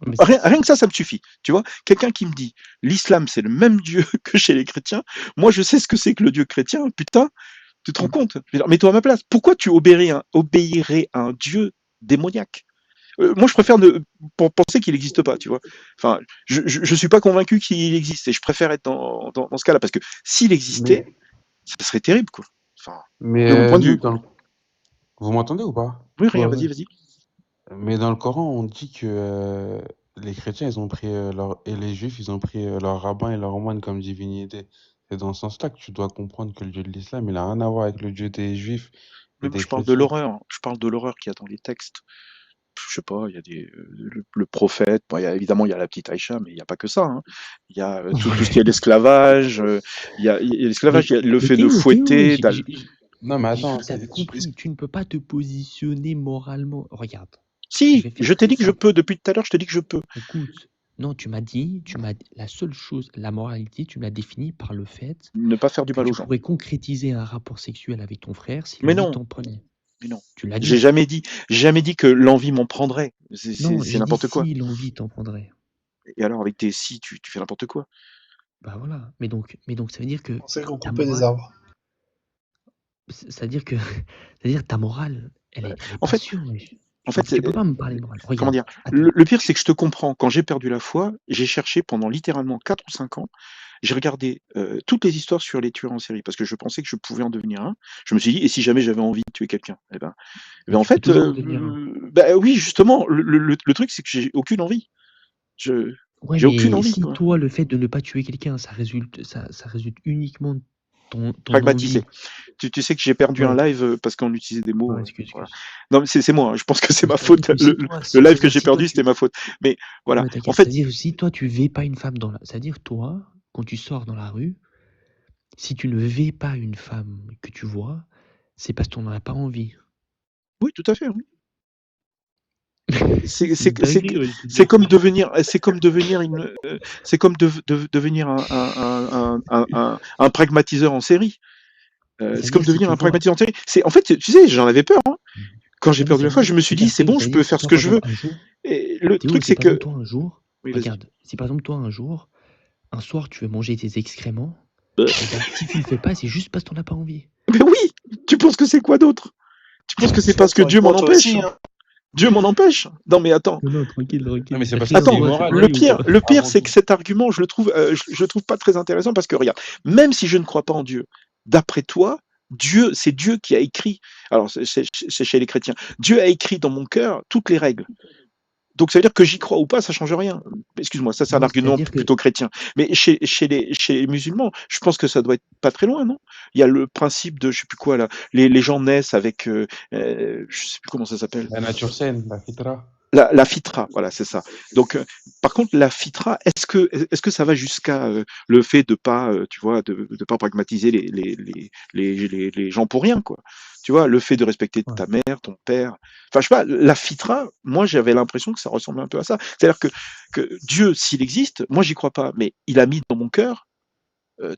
B: Mais
A: Rien que ça me suffit. Tu vois, quelqu'un qui me dit l'islam c'est le même Dieu que chez les chrétiens, moi je sais ce que c'est que le Dieu chrétien, putain, tu te rends compte? Je veux dire, mets-toi à ma place. Pourquoi tu obéirais à un Dieu démoniaque? Moi je préfère penser qu'il n'existe pas, tu vois. Enfin, je suis pas convaincu qu'il existe et je préfère être dans ce cas-là parce que s'il existait,
D: Mais,
A: ça serait terrible, quoi. Enfin,
D: mais
A: de mon point de vue.
D: Luc, vous m'entendez ou pas?
A: Oui,
B: ouais,
A: rien,
B: ouais.
A: vas-y.
D: Mais dans le Coran, on dit que les chrétiens, ils ont pris et les juifs, ils ont pris leur rabbin et leur moine comme divinité. C'est dans ce sens-là que tu dois comprendre que le Dieu de l'islam, il a rien à voir avec le Dieu des juifs et
A: Mais moi
D: des
A: je parle de
D: chrétiens.
A: l'horreur. Je parle de l'horreur qu'il y a dans les textes. Je sais pas, il y a le prophète, bon, évidemment il y a la petite Aïcha, mais il n'y a pas que ça, hein. Il y a tout ce qui est l'esclavage, il y a l'esclavage, il y a le
B: Mais
A: fait de
B: Théo,
A: fouetter.
D: Non, mais attends,
B: t'as compris, tu ne peux pas te positionner moralement. Regarde, je
A: Si,
B: vais faire
A: je t'ai
B: très
A: dit que je
B: simple.
A: peux, depuis tout à l'heure, je te dis que je peux.
B: Écoute, non, la seule chose, la moralité, tu me l'as définie par le fait
A: Ne pas faire du
B: que
A: mal aux
B: tu
A: gens.
B: pourrais concrétiser un rapport sexuel avec ton frère si
A: Mais
B: l'envie
A: non,
B: t'en prenait.
A: mais non.
B: Tu l'as
A: J'ai
B: dit.
A: jamais dit que l'envie m'en prendrait.
B: Non,
A: C'est
B: j'ai dit
A: n'importe quoi.
B: si l'envie t'en prendrait.
A: Et alors, avec tes si, tu fais n'importe quoi.
B: Bah voilà. Mais donc ça veut dire que
C: On sait qu'on
B: ta
C: coupait des
B: morale,
C: arbres.
B: c'est-à-dire que, c'est-à-dire ta morale, elle est
A: En
B: pas
A: fait,
B: sûre, wesh.
A: en fait,
B: Tu peux pas me parler de morale.
A: comment
B: Regarde,
A: dire,
B: attends.
A: le pire, c'est que je te comprends. Quand j'ai perdu la foi, j'ai cherché pendant littéralement 4 ou 5 ans. J'ai regardé toutes les histoires sur les tueurs en série parce que je pensais que je pouvais en devenir un. Je me suis dit, et si jamais j'avais envie de tuer quelqu'un?
B: Mais
A: En
B: tu peux
A: fait,
B: toujours en devenir un.
A: bah oui, justement, le truc, c'est que j'ai aucune envie.
B: Ouais,
A: J'ai aucune
B: mais
A: envie,
B: si
A: quoi.
B: toi, le fait de ne pas tuer quelqu'un, ça résulte uniquement de ton
A: Pragmatisé.
B: envie.
A: Tu sais que j'ai perdu un
B: Ouais,
A: live parce qu'on utilisait des mots.
B: ouais,
A: Voilà.
B: excuse.
A: Non, mais c'est moi, hein. Je pense que c'est
B: Mais
A: ma
B: c'est-à-dire
A: faute.
B: que si toi,
A: Le live que
B: c'est-à-dire
A: j'ai
B: si toi
A: perdu, c'était ma faute. Mais voilà.
B: ouais,
A: En
B: t'inquiète.
A: fait,
B: C'est-à-dire si toi tu vais pas une femme c'est-à-dire toi, quand tu sors dans la rue, si tu ne vais pas une femme que tu vois,
E: c'est parce qu'on n'en a pas envie.
A: Oui, tout à fait. Oui.
E: C'est
A: C'est
E: une dinguerie, ouais, je te
A: c'est
E: jure.
A: comme devenir c'est comme devenir un pragmatiseur en série.
E: Ça
A: C'est
E: veut
A: comme
E: dire si
A: devenir
E: tu
A: un
E: vois.
A: pragmatiseur en série. En fait, tu sais, j'en avais peur. Hein. Quand j'ai
E: Non, mais
A: perdu
E: ça
A: la
E: veut
A: foi,
E: dire,
A: je me suis dit, c'est
E: Théo,
A: bon,
E: ça
A: je
E: veut
A: peux
E: dire si
A: faire ce
E: toi,
A: que
E: par
A: je
E: exemple,
A: veux.
E: un jour,
A: Et le
E: Théo,
A: truc,
E: si
A: c'est
E: par exemple,
A: que...
E: toi, un jour,
A: Oui, vas-y.
E: regarde, si par exemple, toi, un jour, un soir, tu veux manger tes excréments,
A: Bah.
E: eh ben, si tu le fais pas, c'est juste parce que t'en as pas envie.
A: Mais oui, tu penses que c'est quoi d'autre? Tu penses que c'est
C: Tu vas
A: parce
C: te
A: que Dieu m'en
C: répondre toi
A: empêche?
C: aussi, hein.
A: Dieu m'en empêche? Non, mais attends.
E: Non, tranquille,
D: Non, mais
E: tranquille.
D: c'est parce que
E: Rien,
D: c'est
A: Attends,
E: Théo, c'est
D: immoral.
E: pareil ou pas?
A: le pire,
D: Avant
A: c'est
D: tout.
A: que cet argument, je le trouve pas très intéressant parce que regarde, même si je ne crois pas en Dieu, d'après toi, c'est Dieu qui a écrit. Alors, c'est chez les chrétiens. Dieu a écrit dans mon cœur toutes les règles. Donc, ça veut dire que j'y crois ou pas, ça change rien. Excuse-moi, ça, c'est un
E: Non,
A: argument
E: c'est-à-dire que
A: plutôt chrétien. Mais chez les musulmans, je pense que ça doit être pas très loin, non? Il y a le principe de, je sais plus quoi, là, les gens naissent avec, je sais plus comment ça s'appelle.
D: La nature saine, la fitra.
A: La fitra, voilà, c'est ça. Donc, par contre, la fitra, est-ce que ça va jusqu'à le fait de pas, tu vois, de pas pragmatiser les gens pour rien, quoi. Tu vois, le fait de respecter
E: ouais.
A: ta mère, ton père. Enfin, je sais pas, la fitra, moi, j'avais l'impression que ça ressemblait un peu à ça. C'est-à-dire que Dieu, s'il existe, moi, j'y crois pas, mais il a mis dans mon cœur,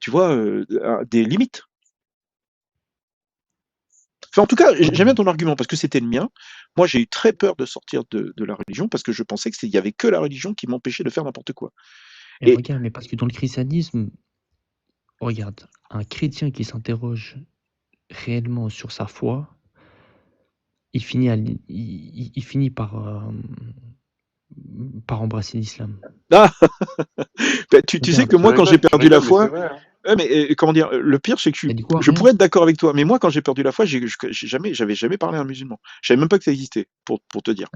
A: tu vois, des limites. Enfin, en tout cas,
E: Ouais.
A: j'aime bien ton argument parce que c'était le mien. Moi, j'ai eu très peur de sortir de la religion parce que je pensais qu'il y avait que la religion qui m'empêchait de faire n'importe quoi.
E: Et
A: Et
E: regarde, mais parce que dans le christianisme, regarde, un chrétien qui s'interroge réellement sur sa foi, il finit, il finit par embrasser l'islam.
A: ah, ben, tu sais
E: Regarde,
A: que moi, quand j'ai perdu la
D: mais c'est
A: foi,
D: vrai. Hein.
A: ouais, mais comment dire, le pire, c'est que
E: t'as dit quoi,
A: je
E: rien?
A: pourrais être d'accord avec toi, mais moi, quand j'ai perdu la foi, j'avais jamais parlé à un musulman. Je savais même pas que ça existait, pour te dire.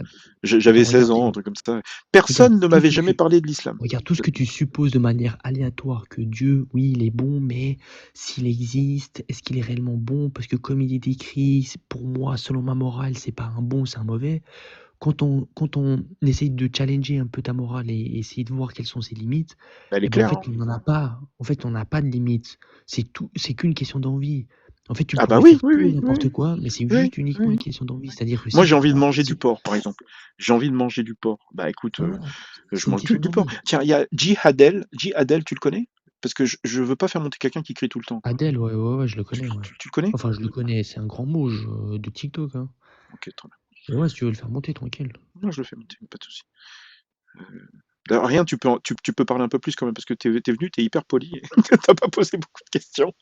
A: J'avais
E: Attends,
A: 16
E: regarde,
A: ans, un truc comme ça.
E: regarde
A: Personne ne
E: tout
A: m'avait
E: ce
A: jamais
E: que,
A: parlé de l'islam.
E: regarde tout ce que tu supposes de manière aléatoire, que Dieu, oui, il est bon, mais s'il existe, est-ce qu'il est réellement bon? Parce que comme il est décrit, pour moi, selon ma morale, c'est pas un bon, c'est un mauvais. Quand on essaye de challenger un peu ta morale et essayer de voir quelles sont ses limites,
A: Elle est
E: eh ben, en
A: claire.
E: fait, on n'en a pas. En fait, on n'a pas de limites. C'est qu'une question d'envie. En fait, tu
A: Ah bah
E: pourrais
A: oui,
E: faire
A: oui,
E: tout et
A: oui,
E: n'importe
A: oui,
E: quoi, mais c'est
A: oui,
E: juste uniquement
A: oui.
E: une question d'envie. C'est-à-dire que
A: Moi,
E: si
A: j'ai
E: tu
A: envie de
E: crois,
A: manger du
E: si,
A: porc, par exemple. J'ai envie de manger du porc. Bah écoute,
E: voilà,
A: je
E: c'est une
A: mange
E: question
A: du porc.
E: d'envie.
A: Tiens, il y a Jihadel. Jihadel, tu le connais? Parce que je veux pas faire monter quelqu'un qui crie tout le temps.
E: Adèle, ouais, ouais, ouais, je le connais, ouais.
A: Tu le connais?
E: Enfin, je le connais, c'est un grand mot de TikTok, hein.
A: Ok, très bien.
E: Mais ouais, si tu veux le faire monter, tranquille.
A: Non, je le fais monter, pas de souci. D'ailleurs, rien, tu peux parler un peu plus quand même, parce que t'es venu, t'es hyper poli. T'as pas posé beaucoup de questions.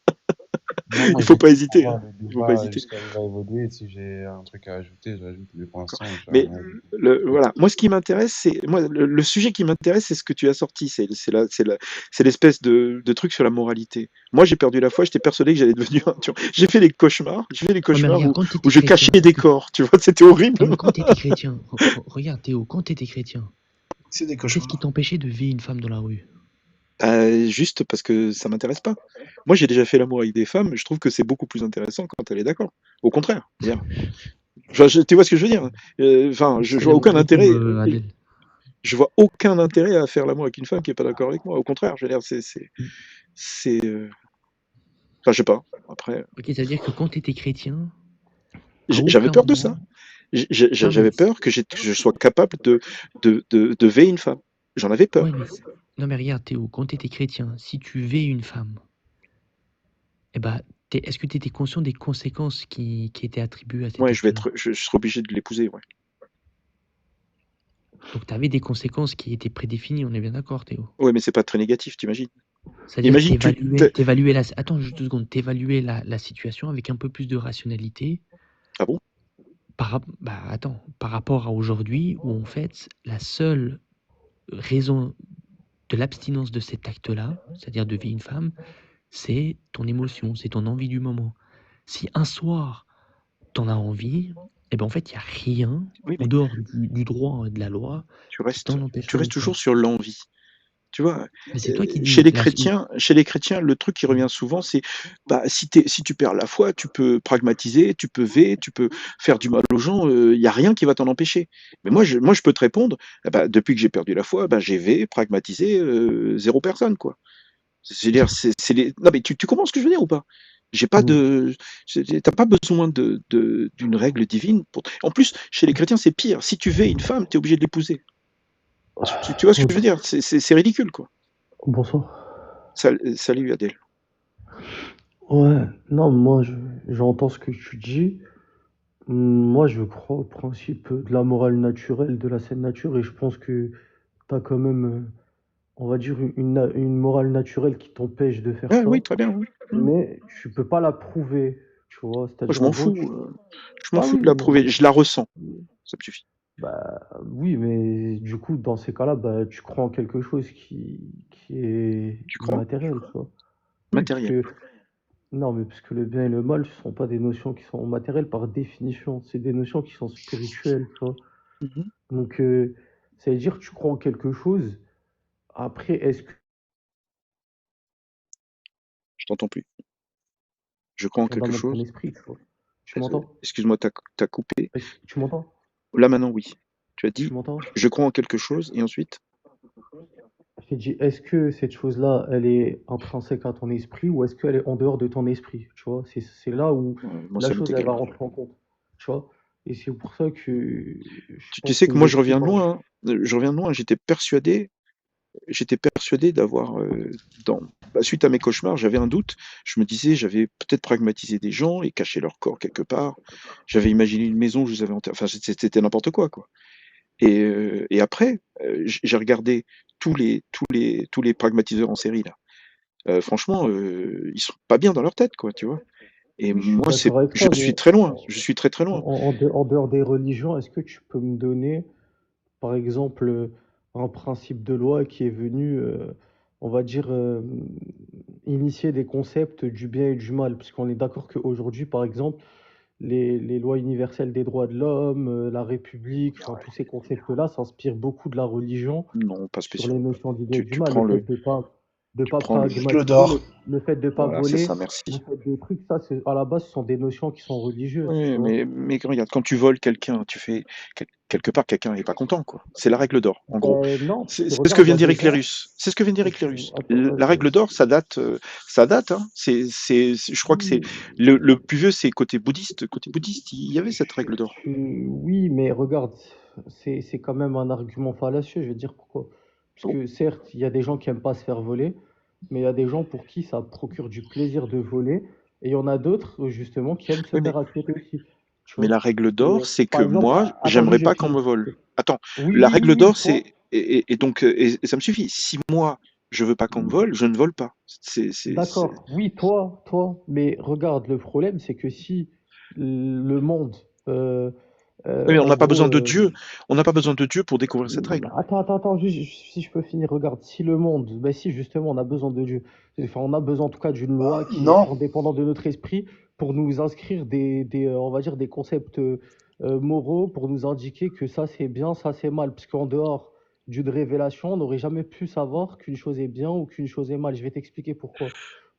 D: Non, moi,
A: Il faut pas
D: j'écoute pour
A: hésiter, hein.
D: voir le
A: Il faut pas
D: débat
A: hésiter.
D: jusqu'à où il va évoluer. Si j'ai un truc à ajouter, j'ajoute. Mais pour
A: D'accord.
D: l'instant, j'ai
A: Mais
D: rien ajouté.
A: voilà, moi ce qui m'intéresse, le sujet qui m'intéresse, c'est ce que tu as sorti, c'est l'espèce de truc sur la moralité. Moi j'ai perdu la foi, j'étais persuadé que j'allais devenir un tueur. J'ai fait des
E: Ouais, mais
A: cachemars
E: regarde, quand tu
A: où
E: étais
A: je cachais
E: chrétien, est-ce
A: des
E: que...
A: corps, tu vois, c'était horrible.
E: Non, mais quand tu étais chrétien, regarde Théo, quand tu étais chrétien,
C: C'est des
E: qu'est-ce qui
C: cauchemars.
E: t'empêchait de vivre une femme dans la rue?
A: Juste parce que ça m'intéresse pas. Moi j'ai déjà fait l'amour avec des femmes, je trouve que c'est beaucoup plus intéressant quand elle est d'accord. Au contraire, dire. Enfin, tu vois ce que je veux dire? Enfin, je
E: C'est
A: vois
E: l'amour
A: aucun
E: avec qui,
A: intérêt.
E: Adèle?
A: Je vois aucun intérêt à faire l'amour avec une femme qui est pas d'accord avec moi. Au contraire, je veux dire, c'est, enfin, je sais pas. Après,
E: Ok, ça veut dire que quand tu étais chrétien, à
A: j'avais
E: aucun
A: peur de ça.
E: moment... Non, mais...
A: J'avais peur que je sois capable de veiller une femme. J'en avais peur.
E: Ouais, mais... Non, mais regarde Théo, quand tu étais chrétien, si tu vais une femme, eh ben, est-ce que tu étais conscient des conséquences qui étaient attribuées à cet
A: Ouais,
E: acte-là?
A: je serai obligé de l'épouser, ouais.
E: Donc tu avais des conséquences qui étaient prédéfinies, on est bien d'accord, Théo?
A: Ouais, mais c'est pas très négatif, t'imagines?
E: C'est-à-dire que
A: Imagine,
E: t'évaluais la... Attends juste 2 secondes, t'évaluais la situation avec un peu plus de rationalité
A: ah bon?
E: par rapport à aujourd'hui où en fait la seule raison de l'abstinence de cet acte-là, c'est-à-dire de vivre une femme, c'est ton émotion, c'est ton envie du moment. Si un soir t'en as envie, eh ben en fait il n'y a rien
A: Oui,
E: en
A: mais
E: dehors du droit et de la loi qui t'en
A: tu
E: empêcherait de
A: restes
E: le
A: toujours
E: faire.
A: sur l'envie. Tu vois,
E: Mais c'est toi qui
A: chez
E: dis,
A: les chrétiens, le truc qui revient souvent, c'est bah, si tu perds la foi, tu peux pragmatiser, tu peux veiller, tu peux faire du mal aux gens, il y a rien qui va t'en empêcher. Mais moi, je peux te répondre, eh bah, depuis que j'ai perdu la foi, bah, j'ai veillé, pragmatisé, 0 personne, quoi. C'est-à-dire, non, mais tu comprends ce que je veux dire ou pas? J'ai pas
F: Mm.
A: t'as pas besoin d'une règle divine. En plus, chez les chrétiens, c'est pire. Si tu veux une femme, tu es obligé de l'épouser. Tu vois ce que je veux dire? C'est ridicule, quoi.
F: Bonsoir.
A: Salut Adèle.
F: Ouais, non, j'entends ce que tu dis. Moi, je crois au principe de la morale naturelle, de la saine nature, et je pense que tu as quand même, on va dire, une morale naturelle qui t'empêche de faire
A: Ah
F: ça,
A: oui, très bien, oui.
F: mais tu peux pas la prouver, tu vois.
A: Moi,
F: C'est-à-dire, en gros,
A: je m'en
F: ah
A: fous
F: oui,
A: de la prouver. Je la ressens. Ça me suffit.
F: bah oui, mais du coup, dans ces cas-là, bah, tu crois en quelque chose qui est
A: Tu crois?
F: immatériel, tu vois. Oui, parce
A: Matériel.
F: que non, mais parce que le bien et le mal, ce sont pas des notions qui sont matérielles par définition, c'est des notions qui sont spirituelles, tu vois.
A: Mhm.
F: Donc, ça veut dire que tu crois en quelque chose. Après, est-ce que
A: Je t'entends plus. Je crois en quelque
F: fondaments de ton
A: chose.
F: esprit, tu vois. Tu m'entends?
A: Excuse-moi, t'as coupé.
F: Tu m'entends?
A: Là maintenant, oui. Tu as
F: Tu
A: dit,
F: m'entends?
A: je crois en quelque chose, et ensuite,
F: Je t'ai dit, est-ce que cette chose-là, elle est intrinsèque à ton esprit ou est-ce qu'elle est en dehors de ton esprit? Tu vois, c'est là où
A: moi,
F: la
A: ça m'est
F: chose, elle va
A: égal.
F: rentrer en compte. Tu vois? Et c'est pour ça que je
A: Tu
F: pense
A: sais
F: que
A: que moi, je
F: l'esprit
A: reviens de
F: parle.
A: loin. Je reviens de loin. J'étais persuadé d'avoir, suite à mes cauchemars, j'avais un doute. Je me disais, j'avais peut-être pragmatisé des gens et caché leur corps quelque part. J'avais imaginé une maison, je les avais enterrés. Enfin, c'était n'importe quoi, quoi. Et après, j'ai regardé tous les pragmatiseurs en série là. Franchement, ils sont pas bien dans leur tête, quoi, tu vois. Et
F: Oui, je suis
A: moi,
F: d'accord avec
A: je
F: toi,
A: suis
F: mais
A: très loin. Je suis très très loin.
F: en dehors des religions, est-ce que tu peux me donner, par exemple, un principe de loi qui est venu, on va dire, initier des concepts du bien et du mal? Parce qu'on est d'accord qu'aujourd'hui, par exemple, les lois universelles des droits de l'homme, la République, enfin, tous ces concepts-là s'inspirent beaucoup de la religion
A: Non, pas
F: sur les
A: spécialement.
F: notions du bien et
A: Tu,
F: du
A: tu
F: mal. Le
A: prends
F: fait
A: le,
F: de
A: tu
F: pas
A: prends le,
C: Règle
F: pragmatiser,
C: d'or.
F: le fait de pas
A: voilà, c'est ça,
F: voler,
A: merci.
F: le fait de trucs, ça, à la base, ce sont des notions qui sont religieuses, tu
A: Oui,
F: vois.
A: mais regarde, quand tu voles quelqu'un, quelque part, quelqu'un n'est pas content, quoi. C'est la règle d'or. En gros,
F: Non, parce que
A: c'est ce que
F: regarde, il y
A: vient
F: a
A: de dire
F: des gens.
A: Éclairus. C'est ce que vient de dire Éclairus.
F: Attends,
A: La règle d'or, ça date, hein. Je crois que c'est
F: oui,
A: le plus vieux, c'est côté bouddhiste. Côté bouddhiste, il y avait cette règle d'or.
F: oui, mais regarde, c'est quand même un argument fallacieux, je vais te dire pourquoi. Parce
A: Bon.
F: que certes, il y a des gens qui aiment pas se faire voler, mais il y a des gens pour qui ça procure du plaisir de voler, et il y en a d'autres, justement, qui aiment se
A: Oui,
F: faire accepter aussi, tu
A: mais
F: vois.
A: la règle
F: Et,
A: d'or, c'est que
F: par exemple,
A: moi,
F: attends,
A: j'aimerais
F: juste je
A: pas qu'on
F: finis.
A: me vole. Attends,
F: Oui,
A: la
F: oui, oui,
A: règle
F: oui,
A: d'or,
F: toi,
A: et donc, et ça me suffit. Si moi, je veux pas qu'on me vole, je ne vole pas.
F: d'accord, oui, toi, mais regarde, le problème, c'est que si le monde,
A: Oui, mais on
F: en
A: n'a pas
F: gros,
A: besoin de Dieu. On n'a pas besoin de Dieu pour découvrir cette règle.
F: attends, si je peux finir, regarde, si le monde, ben si justement on a besoin de Dieu, enfin on a besoin en tout cas d'une loi qui est
C: Non.
F: indépendante de notre esprit pour nous inscrire on va dire des concepts moraux, pour nous indiquer que ça c'est bien, ça c'est mal, parce qu'en dehors d'une révélation, on n'aurait jamais pu savoir qu'une chose est bien ou qu'une chose est mal. Je vais t'expliquer pourquoi.